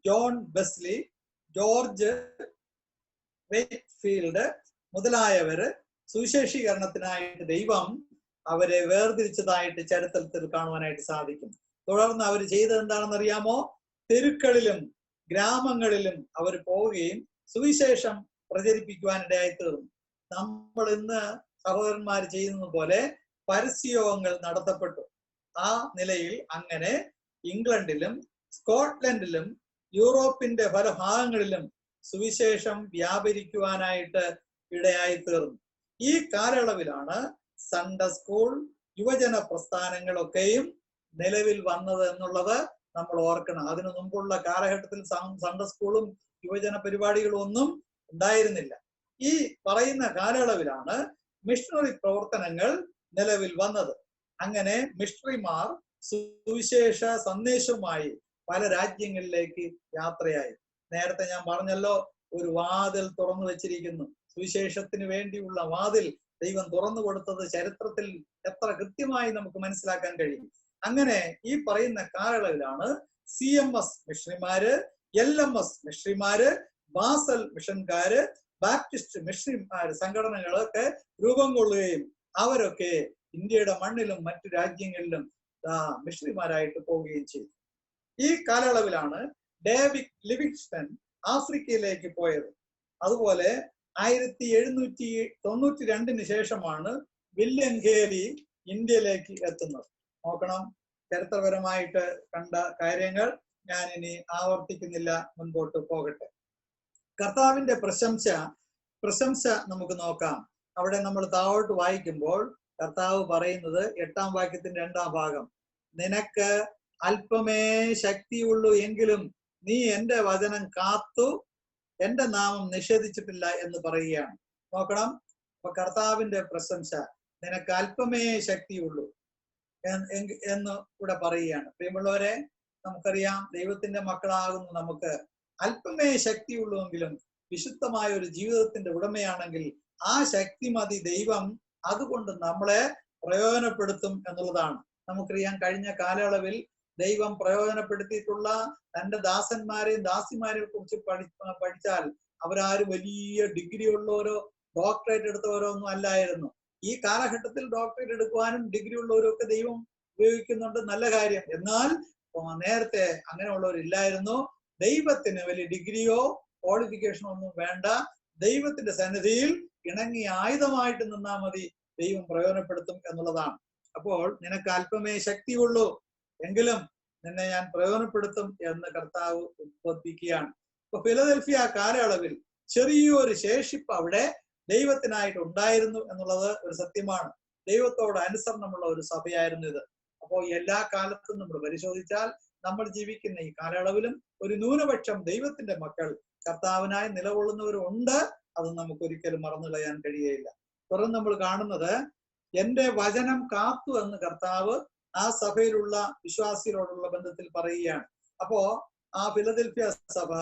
ജോൺ വെസ്ലി, ജോർജ് വെയ്റ്റ്ഫീൽഡ് മുതലായവര് സുവിശേഷീകരണത്തിനായിട്ട് ദൈവം അവരെ വേർതിരിച്ചതായിട്ട് ചരിത്രത്തിൽ കാണുവാനായിട്ട് സാധിക്കും. തുടർന്ന് അവർ ചെയ്തത് എന്താണെന്ന് അറിയാമോ? തെരുക്കളിലും ഗ്രാമങ്ങളിലും അവർ പോവുകയും സുവിശേഷം പ്രചരിപ്പിക്കുവാനിടയായി തീർന്നു. നമ്മൾ ഇന്ന് സഹോദരന്മാർ ചെയ്യുന്നത് പോലെ പരസ്യയോഗങ്ങൾ നടത്തപ്പെട്ടു. ആ നിലയിൽ അങ്ങനെ ഇംഗ്ലണ്ടിലും സ്കോട്ട്ലൻഡിലും യൂറോപ്പിന്റെ പല ഭാഗങ്ങളിലും സുവിശേഷം വ്യാപരിക്കുവാനായിട്ട് ഇടയായി തീർന്നു. ഈ കാലയളവിലാണ് സൺഡേ സ്കൂൾ, യുവജന പ്രസ്ഥാനങ്ങളൊക്കെയും നിലവിൽ വന്നത് എന്നുള്ളത് നമ്മൾ ഓർക്കണം. അതിനു മുമ്പുള്ള കാലഘട്ടത്തിൽ സൺഡേ സ്കൂളും യുവജന പരിപാടികളും ഒന്നും ഉണ്ടായിരുന്നില്ല. ഈ പറയുന്ന കാലയളവിലാണ് മിഷണറി പ്രവർത്തനങ്ങൾ നിലവിൽ വന്നത്. അങ്ങനെ മിഷണറിമാർ സുവിശേഷ സന്ദേശവുമായി പല രാജ്യങ്ങളിലേക്ക് യാത്രയായി. നേരത്തെ ഞാൻ പറഞ്ഞല്ലോ, ഒരു വാതിൽ തുറന്നു വെച്ചിരിക്കുന്നു. സുവിശേഷത്തിന് വേണ്ടിയുള്ള വാതിൽ ദൈവം തുറന്നു കൊടുത്തത് ചരിത്രത്തിൽ എത്ര കൃത്യമായി നമുക്ക് മനസ്സിലാക്കാൻ കഴിയും. അങ്ങനെ ഈ പറയുന്ന കാലയളവിലാണ് CMS മിഷണറിമാര്, LMS മിഷണറിമാര്, ബാസൽ മിഷൻകാര്, ബാപ്റ്റിസ്റ്റ് മിഷണറിമാര് സംഘടനകളൊക്കെ രൂപം കൊള്ളുകയും അവരൊക്കെ ഇന്ത്യയുടെ മണ്ണിലും മറ്റു രാജ്യങ്ങളിലും മിഷണറിമാരായിട്ട് പോവുകയും ചെയ്തു. ഈ കാലയളവിലാണ് ഡേവിഡ് ലിവിങ്സ്റ്റൺ ആഫ്രിക്കയിലേക്ക് പോയത്. അതുപോലെ 1792 ശേഷമാണ് വില്യം ഗേലി ഇന്ത്യയിലേക്ക് എത്തുന്നത്. നോക്കണം, ചരിത്രപരമായിട്ട് കണ്ട കാര്യങ്ങൾ ഞാൻ ഇനി ആവർത്തിക്കുന്നില്ല, മുൻപോട്ട് പോകട്ടെ. കർത്താവിന്റെ പ്രശംസ നമുക്ക് നോക്കാം. അവിടെ നമ്മൾ താഴോട്ട് വായിക്കുമ്പോൾ കർത്താവ് പറയുന്നത് 8-ാം വാക്യത്തിന്റെ 2-ാം ഭാഗം, നിനക്ക് അല്പമേ ശക്തിയുള്ളൂ എങ്കിലും നീ എന്റെ വചനം കാത്തു എന്റെ നാമം നിഷേധിച്ചിട്ടില്ല എന്ന് പറയുകയാണ്. നോക്കണം, അപ്പൊ കർത്താവിന്റെ പ്രശംസ, നിനക്ക് അല്പമേ ശക്തിയുള്ളൂ എന്ന് ഇവിടെ പറയുകയാണ്. പ്രിയമുള്ളവരെ, നമുക്കറിയാം ദൈവത്തിന്റെ മക്കളാകുന്നു നമുക്ക് അല്പമേ ശക്തിയുള്ളൂ എങ്കിലും വിശുദ്ധമായ ഒരു ജീവിതത്തിന്റെ ഉടമയാണെങ്കിൽ ആ ശക്തി മതി ദൈവം അതുകൊണ്ട് നമ്മളെ പ്രയോജനപ്പെടുത്തും എന്നുള്ളതാണ്. നമുക്കറിയാം കഴിഞ്ഞ കാലയളവിൽ ദൈവം പ്രയോജനപ്പെടുത്തിയിട്ടുള്ള തന്റെ ദാസന്മാരെയും ദാസിമാരെയും കുറിച്ച് പഠിച്ചാൽ അവരാരും വലിയ ഡിഗ്രി ഉള്ളവരോ ഡോക്ടറേറ്റ് എടുത്തവരോ ഒന്നും അല്ലായിരുന്നു. ഈ കാലഘട്ടത്തിൽ ഡോക്ടറേറ്റ് എടുക്കുവാനും ഡിഗ്രി ഉള്ളവരും ഒക്കെ ദൈവം ഉപയോഗിക്കുന്നുണ്ട്, നല്ല കാര്യം. എന്നാൽ നേരത്തെ അങ്ങനെയുള്ളവരില്ലായിരുന്നു. ദൈവത്തിന് വലിയ ഡിഗ്രിയോ ക്വാളിഫിക്കേഷനോ ഒന്നും വേണ്ട. ദൈവത്തിന്റെ സന്നിധിയിൽ ഇണങ്ങി ആയുധമായിട്ട് നിന്നാൽ മതി, ദൈവം പ്രയോജനപ്പെടുത്തും എന്നുള്ളതാണ്. അപ്പോൾ നിനക്ക് അല്പമേ ശക്തിയുള്ളൂ എങ്കിലും നിന്നെ ഞാൻ പ്രയോജനപ്പെടുത്തും എന്ന് കർത്താവ് ഉദ്ബോധിപ്പിക്കുകയാണ്. ഇപ്പൊ ഫിലദൽഫിയ കാലയളവിൽ ചെറിയൊരു ശേഷിപ്പ് അവിടെ ദൈവത്തിനായിട്ട് ഉണ്ടായിരുന്നു എന്നുള്ളത് ഒരു സത്യമാണ്. ദൈവത്തോട് അനുസരണമുള്ള ഒരു സഭയായിരുന്നു ഇത്. അപ്പോൾ എല്ലാ കാലത്തും നമ്മൾ പരിശോധിച്ചാൽ നമ്മൾ ജീവിക്കുന്ന ഈ കാലയളവിലും ഒരു ന്യൂനപക്ഷം ദൈവത്തിന്റെ മക്കൾ കർത്താവിനായി നിലകൊള്ളുന്നവരുണ്ട്. അത് നമുക്ക് ഒരിക്കലും മറന്നു കളയാൻ കഴിയുകയില്ല. തുടർന്ന് നമ്മൾ കാണുന്നത് എന്റെ വചനം കാത്തു എന്ന് കർത്താവ് ആ സഭയിലുള്ള വിശ്വാസികളോടുള്ള ബന്ധത്തിൽ പറയുകയാണ്. അപ്പോ ആ ഫിലദൽഫിയ സഭ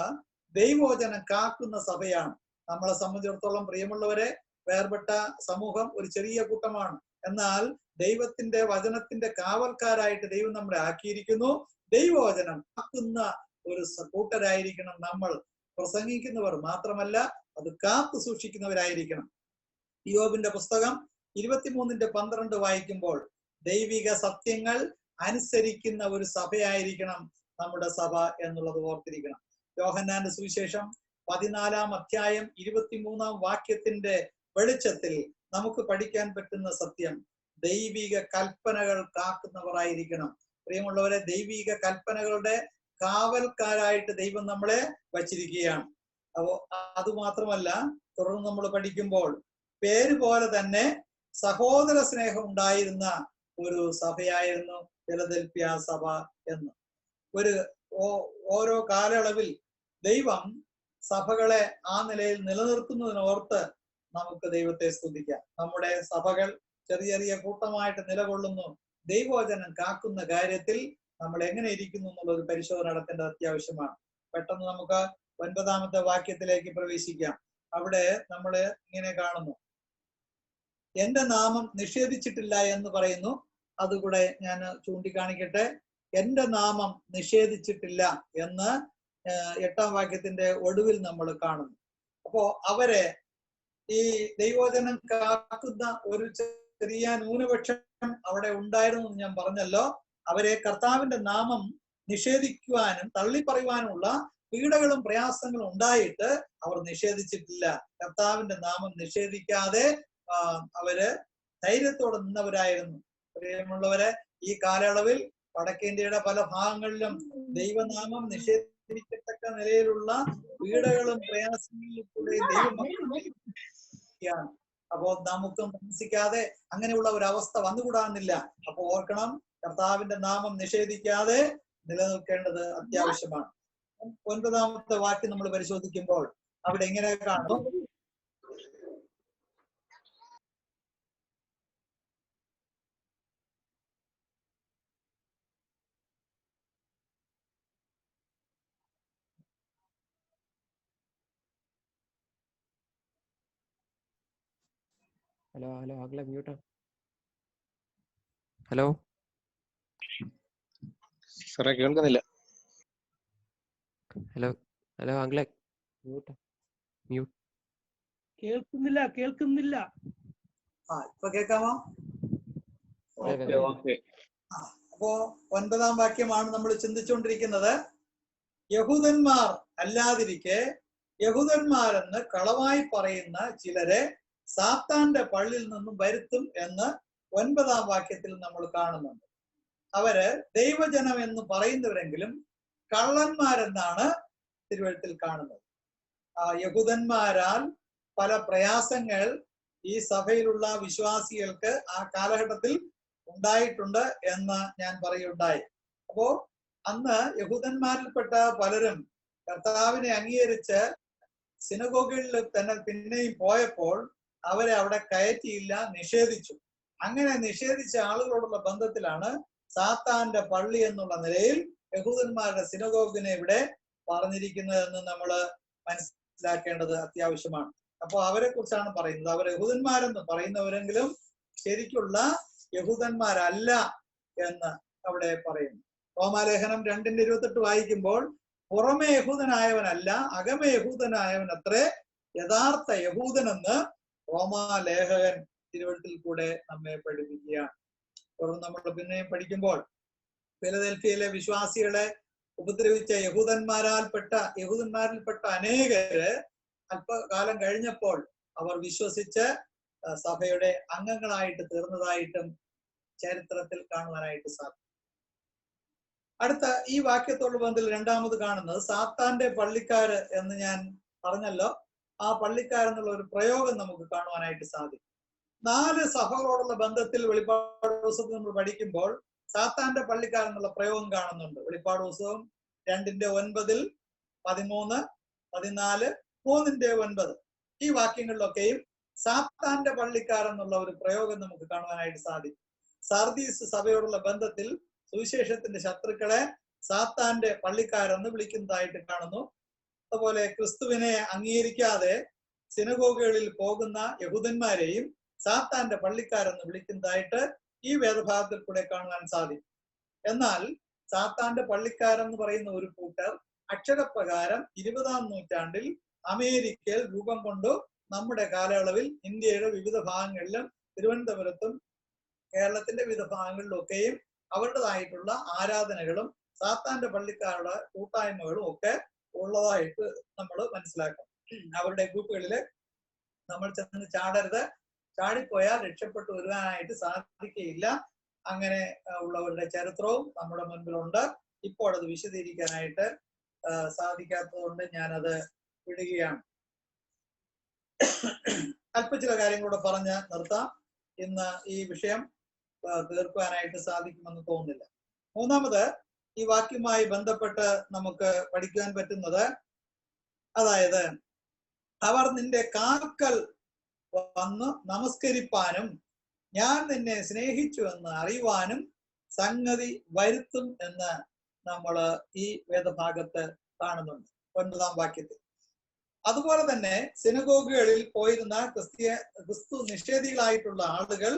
ദൈവവചനം കാക്കുന്ന സഭയാണ്. നമ്മളെ സംബന്ധിച്ചിടത്തോളം പ്രിയമുള്ളവരെ, വേർപെട്ട സമൂഹം ഒരു ചെറിയ കൂട്ടമാണ്. എന്നാൽ ദൈവത്തിന്റെ വചനത്തിന്റെ കാവൽക്കാരായിട്ട് ദൈവം നമ്മളെ ആക്കിയിരിക്കുന്നു. ദൈവവചനം കാക്കുന്ന ഒരു കൂട്ടരായിരിക്കണം നമ്മൾ. പ്രസംഗിക്കുന്നവർ മാത്രമല്ല, അത് കാത്തു സൂക്ഷിക്കുന്നവരായിരിക്കണം. യോബിന്റെ പുസ്തകം 23:12 വായിക്കുമ്പോൾ ദൈവിക സത്യങ്ങൾ അനുസരിക്കുന്ന ഒരു സഭയായിരിക്കണം നമ്മുടെ സഭ എന്നുള്ളത് ഓർത്തിരിക്കണം. യോഹന്നാന്റെ സുവിശേഷം 14-ാം അധ്യായം 23-ാം വാക്യത്തിന്റെ വെളിച്ചത്തിൽ നമുക്ക് പഠിക്കാൻ പറ്റുന്ന സത്യം, ദൈവിക കൽപ്പനകൾ കാക്കുന്നവരായിരിക്കണം. പ്രിയമുള്ളവരെ, ദൈവിക കൽപ്പനകളുടെ കാവൽക്കാരായിട്ട് ദൈവം നമ്മളെ വച്ചിരിക്കുകയാണ്. അപ്പോ അതുമാത്രമല്ല, തുടർന്ന് നമ്മൾ പഠിക്കുമ്പോൾ പേര് പോലെ തന്നെ സഹോദര സ്നേഹം ഉണ്ടായിരുന്ന ഒരു സഭയായിരുന്നു ഫിലദൽഫിയ സഭ എന്ന്. ഓരോ കാലയളവിൽ ദൈവം സഭകളെ ആ നിലയിൽ നിലനിർത്തുന്നതിനോർത്ത് നമുക്ക് ദൈവത്തെ സ്തുതിക്കാം. നമ്മുടെ സഭകൾ ചെറിയ ചെറിയ കൂട്ടമായിട്ട് നിലകൊള്ളുന്നു. ദൈവവചനം കാക്കുന്ന കാര്യത്തിൽ നമ്മൾ എങ്ങനെ ഇരിക്കുന്നു എന്നുള്ള ഒരു പരിശോധന നടത്തേണ്ടത് അത്യാവശ്യമാണ്. പെട്ടെന്ന് നമുക്ക് 9-ാമത്തെ വാക്യത്തിലേക്ക് പ്രവേശിക്കാം. അവിടെ നമ്മൾ ഇങ്ങനെ കാണുന്നു, എന്റെ നാമം നിഷേധിച്ചിട്ടില്ല എന്ന് പറയുന്നു. അതുകൂടെ ഞാൻ ചൂണ്ടിക്കാണിക്കട്ടെ. എന്റെ നാമം നിഷേധിച്ചിട്ടില്ല എന്ന് 8-ാം വാക്യത്തിന്റെ ഒടുവിൽ നമ്മൾ കാണുന്നു. അപ്പോ അവരെ ഈ ദൈവവചനം കാക്കുന്ന ഒരു ചെറിയ ന്യൂനപക്ഷം അവിടെ ഉണ്ടായിരുന്നു എന്ന് ഞാൻ പറഞ്ഞല്ലോ. അവരെ കർത്താവിന്റെ നാമം നിഷേധിക്കുവാനും തള്ളിപ്പറയുവാനുമുള്ള പീഡകളും പ്രയാസങ്ങളും ഉണ്ടായിട്ട് അവർ നിഷേധിച്ചിട്ടില്ല. കർത്താവിന്റെ നാമം നിഷേധിക്കാതെ അവര് ധൈര്യത്തോടെ നിന്നവരായിരുന്നു. പ്രിയമുള്ളവരെ, ഈ കാലയളവിൽ വടക്കേന്ത്യയുടെ പല ഭാഗങ്ങളിലും ദൈവനാമം നിഷേധിക്കത്തക്ക നിലയിലുള്ള പീഡകളും പ്രയാസങ്ങളിലും കൂടെ ദൈവം. അപ്പോ നമുക്കും താമസിക്കാതെ അങ്ങനെയുള്ള ഒരു അവസ്ഥ വന്നുകൂടാന്നില്ല. അപ്പൊ ഓർക്കണം, കർത്താവിന്റെ നാമം നിഷേധിക്കാതെ നിലനിൽക്കേണ്ടത് അത്യാവശ്യമാണ്. 9-ാമത്തെ വാക്യം നമ്മൾ പരിശോധിക്കുമ്പോൾ അവിടെ എങ്ങനെ കാണും, ഹലോ ഹലോ അങ്കിളെ മ്യൂട്ടാ. ഹലോ സാറേ കേൾക്കുന്നില്ല. ഹലോ ഹലോ അങ്കിളെ മ്യൂട്ടാ. മ്യൂട്ട്. കേൾക്കുന്നില്ല. ഇപ്പൊ കേൾക്കാമോ? Okay okay. അപ്പോ 9-ാം വാക്യമാണ് നമ്മൾ ചിന്തിച്ചുകൊണ്ടിരിക്കുന്നത്. യഹൂദന്മാർ അല്ലാതിരിക്കെ യഹൂദന്മാരെന്ന് കളവായി പറയുന്ന ചിലരെ സാത്താന്റെ പള്ളിയിൽ നിന്നും വരുത്തും എന്ന് 9-ാം വാക്യത്തിൽ നമ്മൾ കാണുന്നുണ്ട്. അവര് ദൈവജനം എന്ന് പറയുന്നവരെങ്കിലും കള്ളന്മാരെന്നാണ് തിരുവഴുത്തിൽ കാണുന്നത്. യഹൂദന്മാരാൽ പല പ്രയാസങ്ങൾ ഈ സഭയിലുള്ള വിശ്വാസികൾക്ക് ആ കാലഘട്ടത്തിൽ ഉണ്ടായിട്ടുണ്ട് എന്ന് ഞാൻ പറയുണ്ടായി. അപ്പോ അന്ന് യഹൂദന്മാരിൽപ്പെട്ട പലരും കർത്താവിനെ അംഗീകരിച്ച് സിനഗോഗുകളിൽ തന്നെ പിന്നെയും പോയപ്പോൾ അവരെ അവിടെ കയറ്റിയില്ല, നിഷേധിച്ചു. അങ്ങനെ നിഷേധിച്ച ആളുകളോടുള്ള ബന്ധത്തിലാണ് സാത്താന്റെ പള്ളി എന്നുള്ള നിലയിൽ യഹൂദന്മാരുടെ സിനഗോഗിനെ ഇവിടെ പറഞ്ഞിരിക്കുന്നതെന്ന് നമ്മൾ മനസ്സിലാക്കേണ്ടത് അത്യാവശ്യമാണ്. അപ്പോൾ അവരെ കുറിച്ചാണ് പറയുന്നത്. അവർ യഹൂദന്മാരെന്ന് പറയുന്നവരെങ്കിലും ശരിക്കുള്ള യഹൂദന്മാരല്ല എന്ന് അവിടെ പറയുന്നു. റോമാലേഖനം 2:28 വായിക്കുമ്പോൾ പുറമെ യഹൂദനായവനല്ല അകമേ യഹൂദനായവൻ അത്രേ യഥാർത്ഥ യഹൂദനെന്ന് റോമാലേഖകൻ തിരുവഴുത്തിൽ കൂടെ നമ്മെ പഠിപ്പിക്കുകയാണ്. തുടർന്ന് നമ്മൾ പിന്നെയും പഠിക്കുമ്പോൾ ഫിലദൽഫിയയിലെ വിശ്വാസികളെ ഉപദ്രവിച്ച യഹൂദന്മാരിൽപ്പെട്ട അനേകര് അല്പകാലം കഴിഞ്ഞപ്പോൾ അവർ വിശ്വസിച്ച് സഭയുടെ അംഗങ്ങളായിട്ട് തീർന്നതായിട്ടും ചരിത്രത്തിൽ കാണുവാനായിട്ട് സാധിക്കും. അടുത്ത ഈ വാക്യത്തോട് ബന്ധത്തിൽ രണ്ടാമത് കാണുന്നത് സാത്താന്റെ പള്ളിക്കാര് എന്ന് ഞാൻ പറഞ്ഞല്ലോ. ആ പള്ളിക്കാരെന്നുള്ള ഒരു പ്രയോഗം നമുക്ക് കാണുവാനായിട്ട് സാധിക്കും. 4 സഭകളോടുള്ള ബന്ധത്തിൽ വെളിപ്പാട് പുസ്തകത്തിൽ നമ്മൾ പഠിക്കുമ്പോൾ സാത്താന്റെ പള്ളിക്കാരെന്നുള്ള പ്രയോഗം കാണുന്നുണ്ട്. വെളിപ്പാട് പുസ്തകം 2:9, 13, 14, 3:9 ഈ വാക്യങ്ങളിലൊക്കെയും സാത്താന്റെ പള്ളിക്കാരെന്നുള്ള ഒരു പ്രയോഗം നമുക്ക് കാണുവാനായിട്ട് സാധിക്കും. സർദീസ് സഭയോടുള്ള ബന്ധത്തിൽ സുവിശേഷത്തിന്റെ ശത്രുക്കളെ സാത്താന്റെ പള്ളിക്കാരെന്ന് വിളിക്കുന്നതായിട്ട് കാണുന്നു. അതുപോലെ ക്രിസ്തുവിനെ അംഗീകരിക്കാതെ സിനഗോഗുകളിൽ പോകുന്ന യഹൂദന്മാരെയും സാത്താന്റെ പള്ളിക്കാരെന്ന് വിളിക്കുന്നതായിട്ട് ഈ വേദഭാഗത്തിൽ കൂടെ കാണുവാൻ സാധിക്കും. എന്നാൽ സാത്താന്റെ പള്ളിക്കാരെന്ന് പറയുന്ന ഒരു കൂട്ടർ അക്ഷരപ്രകാരം 20-ാം നൂറ്റാണ്ടിൽ അമേരിക്കയിൽ രൂപം കൊണ്ടു നമ്മുടെ കാലയളവിൽ ഇന്ത്യയുടെ വിവിധ ഭാഗങ്ങളിലും തിരുവനന്തപുരത്തും കേരളത്തിന്റെ വിവിധ ഭാഗങ്ങളിലൊക്കെയും അവരുടേതായിട്ടുള്ള ആരാധനകളും സാത്താന്റെ പള്ളിക്കാരുടെ കൂട്ടായ്മകളും ഒക്കെ ഉള്ളതായിട്ട് നമ്മൾ മനസ്സിലാക്കണം. അവരുടെ ഗ്രൂപ്പുകളില് നമ്മൾ ചെന്ന് ചാടരുത്, ചാടിപ്പോയാൽ രക്ഷപ്പെട്ടു വരുവാനായിട്ട് സാധിക്കുകയില്ല. അങ്ങനെ ഉള്ളവരുടെ ചരിത്രവും നമ്മുടെ മുൻപിലുണ്ട്. ഇപ്പോൾ അത് വിശദീകരിക്കാനായിട്ട് സാധിക്കാത്തത് കൊണ്ട് ഞാനത് വിടുകയാണ്. ചില കാര്യങ്ങളൂടെ പറഞ്ഞ് നിർത്താം. ഇന്ന് ഈ വിഷയം തീർക്കുവാനായിട്ട് സാധിക്കുമെന്ന് തോന്നുന്നില്ല. മൂന്നാമത് ഈ വാക്യവുമായി ബന്ധപ്പെട്ട് നമുക്ക് പഠിക്കുവാൻ പറ്റുന്നത്, അതായത് അവർ നിന്റെ കാൽക്കൽ വന്ന് നമസ്കരിപ്പാനും ഞാൻ നിന്നെ സ്നേഹിച്ചു എന്ന് അറിയുവാനും സംഗതി വരുത്തും എന്ന് നമ്മൾ ഈ വേദഭാഗത്ത് കാണുന്നുണ്ട് 9-ാം വാക്യത്തിൽ. അതുപോലെ തന്നെ സിനഗോഗുകളിൽ പോയിരുന്ന ക്രിസ്തു നിഷേധികളായിട്ടുള്ള ആളുകൾ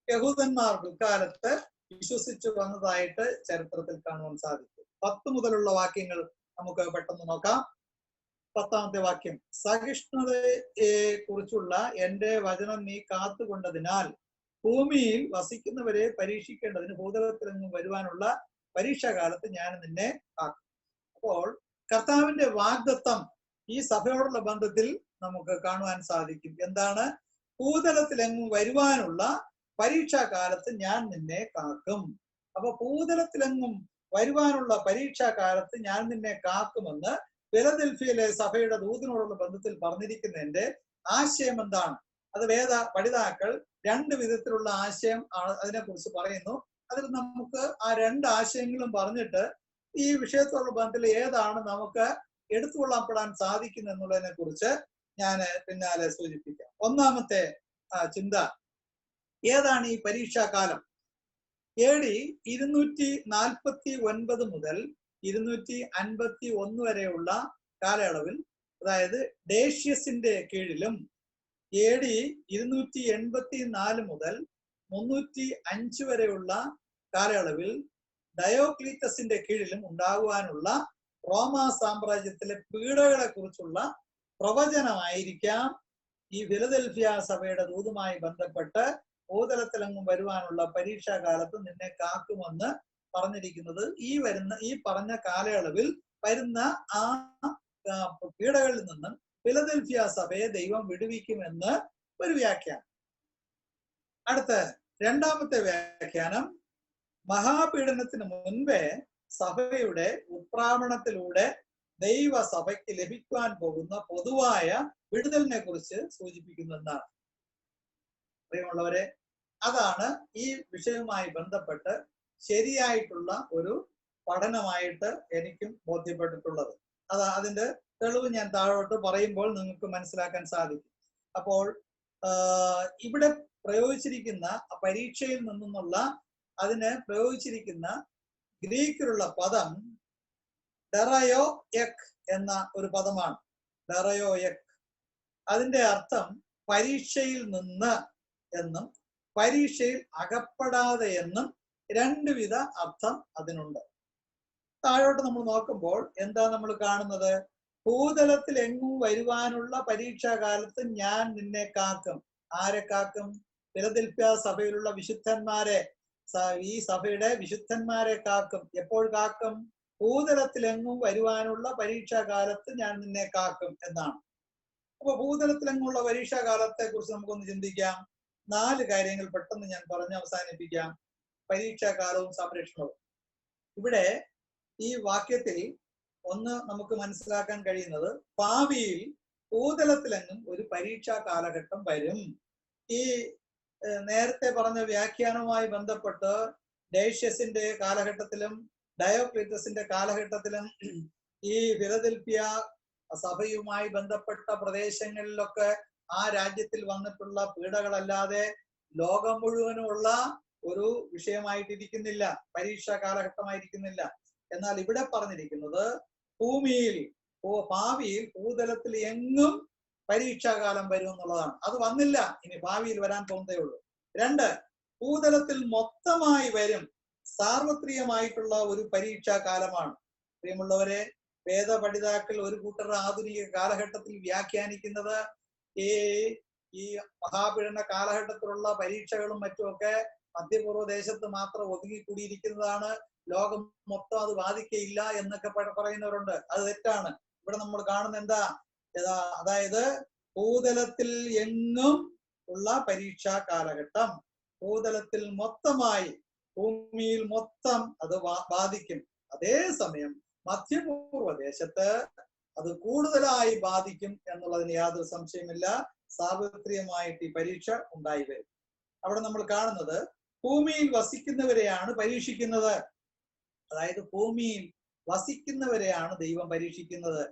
യഹൂദന്മാർ പിൽക്കാലത്ത് വിശ്വസിച്ചു വന്നതായിട്ട് ചരിത്രത്തിൽ കാണുവാൻ സാധിക്കും. 10 മുതലുള്ള വാക്യങ്ങൾ നമുക്ക് പെട്ടെന്ന് നോക്കാം. 10-ാമത്തെ വാക്യം, സഹിഷ്ണുതയെ കുറിച്ചുള്ള എന്റെ വചനം നീ കാത്തുകൊണ്ടതിനാൽ ഭൂമിയിൽ വസിക്കുന്നവരെ പരീക്ഷിക്കേണ്ടതിന് ഭൂതലത്തിൽ നിന്നും വരുവാനുള്ള പരീക്ഷാകാലത്ത് ഞാൻ നിന്നെ കാക്കും. അപ്പോൾ കർത്താവിന്റെ വാഗ്ദത്തം ഈ സഭയോടുള്ള ബന്ധത്തിൽ നമുക്ക് കാണുവാൻ സാധിക്കും. എന്താണ്? ഭൂതലത്തിലെങ്ങും വരുവാനുള്ള പരീക്ഷാകാലത്ത് ഞാൻ നിന്നെ കാക്കും. അപ്പൊ ഭൂതലത്തിലെങ്ങും വരുവാനുള്ള പരീക്ഷാകാലത്ത് ഞാൻ നിന്നെ കാക്കുമെന്ന് ഫിലദൽഫിയയിലെ സഭയുടെ ദൂതനോടുള്ള ബന്ധത്തിൽ പറഞ്ഞിരിക്കുന്നതിന്റെ ആശയം എന്താണ്? അത് വേദ പഠിതാക്കൾ 2 വിധത്തിലുള്ള ആശയം അതിനെക്കുറിച്ച് പറയുന്നു. അതിൽ നമുക്ക് ആ 2 ആശയങ്ങളും പറഞ്ഞിട്ട് ഈ വിഷയത്തോടുള്ള ബന്ധത്തിൽ ഏതാണ് നമുക്ക് എടുത്തുകൊള്ളപ്പെടാൻ സാധിക്കുന്നു എന്നുള്ളതിനെ കുറിച്ച് ഞാൻ പിന്നാലെ സൂചിപ്പിക്കാം. ഒന്നാമത്തെ ചിന്ത, ഏതാണ് ഈ പരീക്ഷാകാലം? AD 249 മുതൽ 251 വരെയുള്ള കാലയളവിൽ, അതായത് ഡേഷ്യസിന്റെ കീഴിലും AD 284 മുതൽ 305 വരെയുള്ള കാലയളവിൽ ഡയോക്ലീറ്റസിന്റെ കീഴിലും ഉണ്ടാകുവാനുള്ള റോമ സാമ്രാജ്യത്തിലെ പീഡകളെ കുറിച്ചുള്ള പ്രവചനമായിരിക്കാം ഈ ഫിലദൽഫിയ സഭയുടെ ദൂതുമായി ബന്ധപ്പെട്ട് ഭൂതലത്തിലെങ്ങും വരുവാനുള്ള പരീക്ഷാ കാലത്ത് നിന്നെ കാക്കുമെന്ന് പറഞ്ഞിരിക്കുന്നത്. ഈ പറഞ്ഞ കാലയളവിൽ വരുന്ന ആ പീഡകളിൽ നിന്നും ഫിലദൽഫിയ സഭയെ ദൈവം വിടുവിക്കുമെന്ന് ഒരു വ്യാഖ്യാനം. അടുത്ത രണ്ടാമത്തെ വ്യാഖ്യാനം, മഹാപീഡനത്തിന് മുൻപേ സഭയുടെ ഉത്പ്രാവണത്തിലൂടെ ദൈവസഭയ്ക്ക് ലഭിക്കുവാൻ പോകുന്ന പൊതുവായ വിടുതലിനെ കുറിച്ച് സൂചിപ്പിക്കുന്നു എന്നാണ്. പ്രിയമുള്ളവരെ, അതാണ് ഈ വിഷയവുമായി ബന്ധപ്പെട്ട് ശരിയായിട്ടുള്ള ഒരു പഠനമായിട്ട് എനിക്കും ബോധ്യപ്പെട്ടിട്ടുള്ളത്. അതിന്റെ തെളിവ് ഞാൻ താഴോട്ട് പറയുമ്പോൾ നിങ്ങൾക്ക് മനസ്സിലാക്കാൻ സാധിക്കും. അപ്പോൾ ഇവിടെ പ്രയോഗിച്ചിരിക്കുന്ന പരീക്ഷയിൽ നിന്നുള്ള അതിന് പ്രയോഗിച്ചിരിക്കുന്ന ഗ്രീക്കിലുള്ള പദം ഡെറയോ എക് എന്ന ഒരു പദമാണ്. ഡെറയോ എക്, അതിന്റെ അർത്ഥം പരീക്ഷയിൽ നിന്ന് എന്നും പരീക്ഷയിൽ അകപ്പെടാതെ എന്നും രണ്ടുവിധ അർത്ഥം അതിനുണ്ട്. താഴോട്ട് നമ്മൾ നോക്കുമ്പോൾ എന്താ നമ്മൾ കാണുന്നത്? ഭൂതലത്തിൽ എങ്ങും വരുവാനുള്ള പരീക്ഷാ കാലത്ത് ഞാൻ നിന്നെ കാക്കും. ആരെ കാക്കും? ഫിലദൽഫിയ സഭയിലുള്ള വിശുദ്ധന്മാരെ, ഈ സഭയുടെ വിശുദ്ധന്മാരെ കാക്കും. എപ്പോൾ കാക്കും? ഭൂതലത്തിലെങ്ങും വരുവാനുള്ള പരീക്ഷാ കാലത്ത് ഞാൻ നിന്നെ കാക്കും എന്നാണ്. അപ്പൊ ഭൂതലത്തിലെങ്ങുള്ള പരീക്ഷാ കാലത്തെ കുറിച്ച് നമുക്കൊന്ന് ചിന്തിക്കാം. 4 കാര്യങ്ങൾ പെട്ടെന്ന് ഞാൻ പറഞ്ഞ് അവസാനിപ്പിക്കാം. പരീക്ഷാ കാലവും സംരക്ഷണവും. ഇവിടെ ഈ വാക്യത്തിൽ ഒന്ന് നമുക്ക് മനസ്സിലാക്കാൻ കഴിയുന്നത്, ഭാവിയിൽ ഭൂതലത്തിലെങ്ങും ഒരു പരീക്ഷാ കാലഘട്ടം വരും. ഈ നേരത്തെ പറഞ്ഞ വ്യാഖ്യാനവുമായി ബന്ധപ്പെട്ട് ഡേഷ്യസിന്റെ കാലഘട്ടത്തിലും ഡയോക്ലീറ്റസിന്റെ കാലഘട്ടത്തിലും ഈ ഫിലദൽഫിയ സഭയുമായി ബന്ധപ്പെട്ട പ്രദേശങ്ങളിലൊക്കെ ആ രാജ്യത്തിൽ വന്നിട്ടുള്ള പീഡകളല്ലാതെ ലോകം മുഴുവനുമുള്ള ഒരു വിഷയമായിട്ടിരിക്കുന്നില്ല, പരീക്ഷാ കാലഘട്ടമായിരിക്കുന്നില്ല. എന്നാൽ ഇവിടെ പറഞ്ഞിരിക്കുന്നത് ഭൂമിയിൽ ഭാവിയിൽ ഭൂതലത്തിൽ എങ്ങും പരീക്ഷാകാലം വരും എന്നുള്ളതാണ്. അത് വന്നില്ല, ഇനി ഭാവിയിൽ വരാൻ പോകുന്നതേ ഉള്ളൂ. 2, ഭൂതലത്തിൽ മൊത്തമായി വരും. സാർവത്രികമായിട്ടുള്ള ഒരു പരീക്ഷാ കാലമാണ്. പ്രിയമുള്ളവരെ, വേദപഠിതാക്കൾ ഒരു കൂട്ടർ ആധുനിക കാലഘട്ടത്തിൽ വ്യാഖ്യാനിക്കുന്നത് ഈ മഹാപീഡന കാലഘട്ടത്തിലുള്ള പരീക്ഷകളും മറ്റുമൊക്കെ മധ്യപൂർവ്വ ദേശത്ത് മാത്രം ഒതുങ്ങിക്കൂടിയിരിക്കുന്നതാണ്, ലോകം മൊത്തം അത് ബാധിക്കയില്ല എന്നൊക്കെ പറയുന്നവരുണ്ട്. അത് തെറ്റാണ്. ഇവിടെ നമ്മൾ കാണുന്ന എന്താ? അതായത് ഭൂതലത്തിൽ എങ്ങും ഉള്ള പരീക്ഷാ കാലഘട്ടം, ഭൂതലത്തിൽ മൊത്തമായി ഭൂമിയിൽ മൊത്തം അത് ബാധിക്കും. അതേസമയം മധ്യപൂർവ്വ ദേശത്ത് അത് കൂടുതലായി ബാധിക്കും എന്നുള്ളതിന് യാതൊരു സംശയമില്ല. സാർവത്രികമായിട്ട് ഈ പരീക്ഷ ഉണ്ടായി വരും. അവിടെ നമ്മൾ കാണുന്നത് ഭൂമിയിൽ വസിക്കുന്നവരെയാണ് പരീക്ഷിക്കുന്നത്. അതായത് ഭൂമിയിൽ വസിക്കുന്നവരെയാണ് ദൈവം പരീക്ഷിക്കുന്നത്.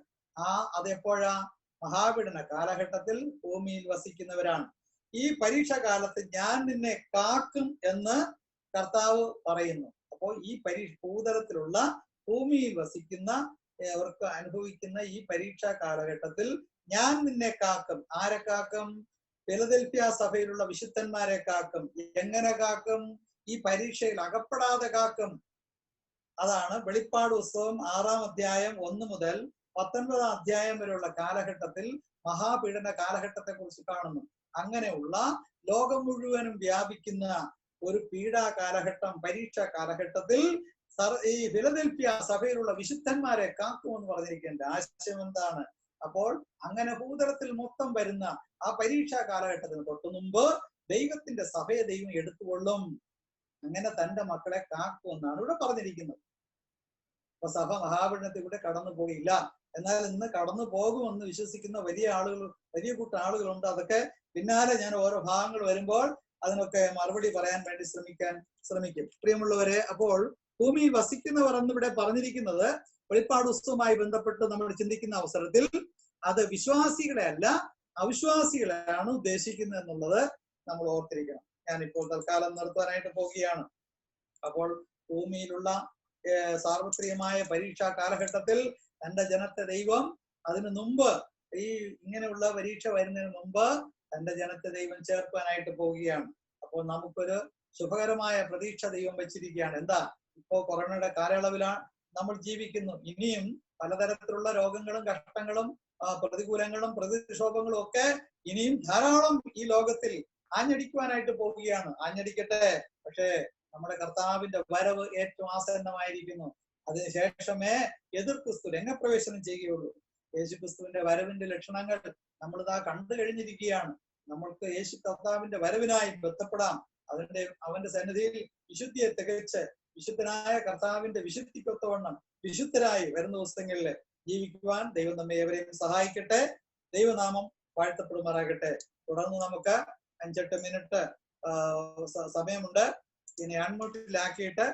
അതെപ്പോഴാ? മഹാപീഡന കാലഘട്ടത്തിൽ ഭൂമിയിൽ വസിക്കുന്നവരാണ്. ഈ പരീക്ഷാ കാലത്ത് ഞാൻ നിന്നെ കാക്കും എന്ന് കർത്താവ് പറയുന്നു. അപ്പോൾ ഈ ഭൂതലത്തിലുള്ള ഭൂമിയിൽ വസിക്കുന്ന അവർക്ക് അനുഭവിക്കുന്ന ഈ പരീക്ഷാ കാലഘട്ടത്തിൽ ഞാൻ നിന്നെ കാക്കും. ആരെ കാക്കും? ഫിലദൽഫിയ സഭയിലുള്ള വിശുദ്ധന്മാരെ കാക്കും. എങ്ങനെ കാക്കും? ഈ പരീക്ഷയിൽ അകപ്പെടാതെ കാക്കും. അതാണ് വെളിപ്പാട് പുസ്തകം 6-ാം അധ്യായം 1 മുതൽ 19-ാം അധ്യായം വരെയുള്ള കാലഘട്ടത്തിൽ മഹാപീഡന കാലഘട്ടത്തെ കുറിച്ച് കാണുന്നു. അങ്ങനെയുള്ള ലോകം മുഴുവനും വ്യാപിക്കുന്ന ഒരു പീഡാ കാലഘട്ടം, പരീക്ഷാ കാലഘട്ടത്തിൽ ഈ ഫിലദൽഫിയ സഭയിലുള്ള വിശുദ്ധന്മാരെ കാക്കുമെന്ന് പറഞ്ഞിരിക്കേണ്ട ആശയം എന്താണ്? അപ്പോൾ അങ്ങനെ ഭൂതലത്തിൽ മൊത്തം വരുന്ന ആ പരീക്ഷാ കാലഘട്ടത്തിന് തൊട്ടു മുമ്പ് ദൈവത്തിന്റെ സഭയെ ദൈവം എടുത്തുകൊള്ളും. അങ്ങനെ തന്റെ മക്കളെ കാക്കുമെന്നാണ് ഇവിടെ പറഞ്ഞിരിക്കുന്നത്. അപ്പൊ സഭ മഹാപീഡനത്തിൽ കൂടെ കടന്നു പോയില്ല. എന്നാൽ ഇന്ന് കടന്നു പോകുമെന്ന് വിശ്വസിക്കുന്ന വലിയ കൂട്ടം ആളുകളുണ്ട്. അതൊക്കെ പിന്നാലെ ഞാൻ ഓരോ ഭാഗങ്ങൾ വരുമ്പോൾ അതിനൊക്കെ മറുപടി പറയാൻ വേണ്ടി ശ്രമിക്കും. പ്രിയമുള്ളവരെ, അപ്പോൾ ഭൂമിയിൽ വസിക്കുന്നവർ എന്നിവിടെ പറഞ്ഞിരിക്കുന്നത് വെളിപ്പാട് പുസ്തകവുമായി ബന്ധപ്പെട്ട് നമ്മൾ ചിന്തിക്കുന്ന അവസരത്തിൽ അത് വിശ്വാസികളെ അല്ല, അവിശ്വാസികളെയാണ് ഉദ്ദേശിക്കുന്നത് എന്നുള്ളത് നമ്മൾ ഓർത്തിരിക്കണം. ഞാനിപ്പോൾ തൽക്കാലം നിർത്താനായിട്ട് പോവുകയാണ്. അപ്പോൾ ഭൂമിയിലുള്ള സാർവത്രികമായ പരീക്ഷാ കാലഘട്ടത്തിൽ തന്റെ ജനത്തെ ദൈവം അതിനു മുമ്പ്, ഈ ഇങ്ങനെയുള്ള പരീക്ഷ വരുന്നതിന് മുമ്പ് തന്റെ ജനത്തെ ദൈവം ചേർക്കാനായിട്ട് പോവുകയാണ്. അപ്പോൾ നമുക്കൊരു ശുഭകരമായ പ്രതീക്ഷ ദൈവം വെച്ചിരിക്കുകയാണ്. എന്താ? ഇപ്പോ കൊറോണയുടെ കാലയളവിലാണ് നമ്മൾ ജീവിക്കുന്നു. ഇനിയും പലതരത്തിലുള്ള രോഗങ്ങളും കഷ്ടങ്ങളും പ്രതികൂലങ്ങളും പ്രതിക്ഷോഭങ്ങളും ഒക്കെ ഇനിയും ധാരാളം ഈ ലോകത്തിൽ ആഞ്ഞടിക്കുവാനായിട്ട് പോവുകയാണ്. ആഞ്ഞടിക്കട്ടെ. പക്ഷേ നമ്മുടെ കർത്താവിന്റെ വരവ് ഏറ്റവും ആസന്നമായിരിക്കുന്നു. അതിനുശേഷമേ എതിർ ക്രിസ്തു രംഗപ്രവേശനം ചെയ്യുകയുള്ളൂ. യേശു ക്രിസ്തുവിന്റെ വരവിന്റെ ലക്ഷണങ്ങൾ നമ്മളിതാ കണ്ടു കഴിഞ്ഞിരിക്കുകയാണ്. നമ്മൾക്ക് യേശു കർത്താവിന്റെ വരവിനായി ബന്ധപ്പെടാം. അവന്റെ സന്നിധിയിൽ വിശുദ്ധിയെ തികച്ച് വിശുദ്ധനായ കർത്താവിന്റെ വിശുദ്ധിക്കൊത്തവണ്ണം വിശുദ്ധരായി വരുന്ന ദിവസങ്ങളിൽ ജീവിക്കുവാൻ ദൈവം നമ്മെ ഏവരെയും സഹായിക്കട്ടെ. ദൈവനാമം വാഴ്ത്തപ്പെടുമാറാകട്ടെ. തുടർന്ന് നമുക്ക് 5-8 മിനിറ്റ് സമയമുണ്ട്. ഇനി അൺമ്യൂട്ടിലാക്കിയിട്ട്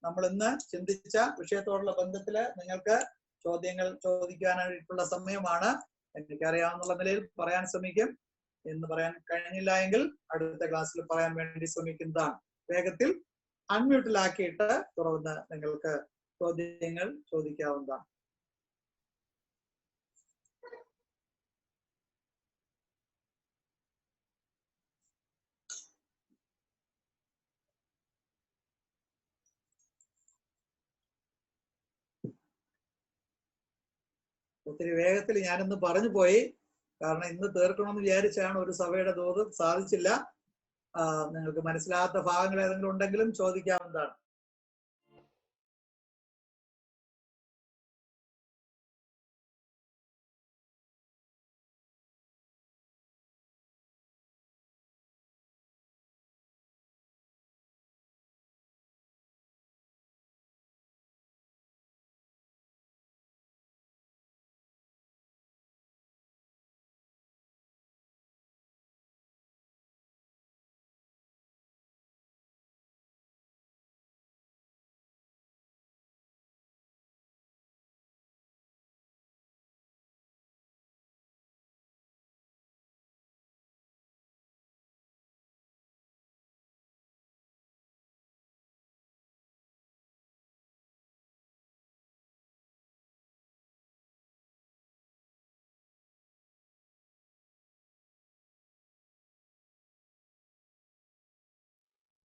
നമ്മൾ ഇന്ന് ചിന്തിച്ച വിഷയത്തോടുള്ള ബന്ധത്തില് നിങ്ങൾക്ക് ചോദ്യങ്ങൾ ചോദിക്കാനായിട്ടുള്ള സമയമാണ്. എനിക്കറിയാവുന്ന നിലയിൽ പറയാൻ ശ്രമിക്കും. ഇന്ന് പറയാൻ കഴിഞ്ഞില്ല എങ്കിൽ അടുത്ത ക്ലാസ്സിൽ പറയാൻ വേണ്ടി ശ്രമിക്കുന്നതാണ്. വേഗത്തിൽ അൺമ്യൂട്ടിലാക്കിയിട്ട് തുടർന്ന് നിങ്ങൾക്ക് ചോദ്യങ്ങൾ ചോദിക്കാവുന്നതാണ്. ഒത്തിരി വേഗത്തിൽ ഞാനിന്ന് പറഞ്ഞു പോയി. കാരണം ഇന്ന് തീർക്കണമെന്ന് വിചാരിച്ചാണ്. ഒരു സഭയുടെ തോത് സാധിച്ചില്ല. നിങ്ങൾക്ക് മനസ്സിലാകാത്ത ഭാഗങ്ങൾ ഏതെങ്കിലും ഉണ്ടെങ്കിലും ചോദിക്കാവുന്നതാണ്.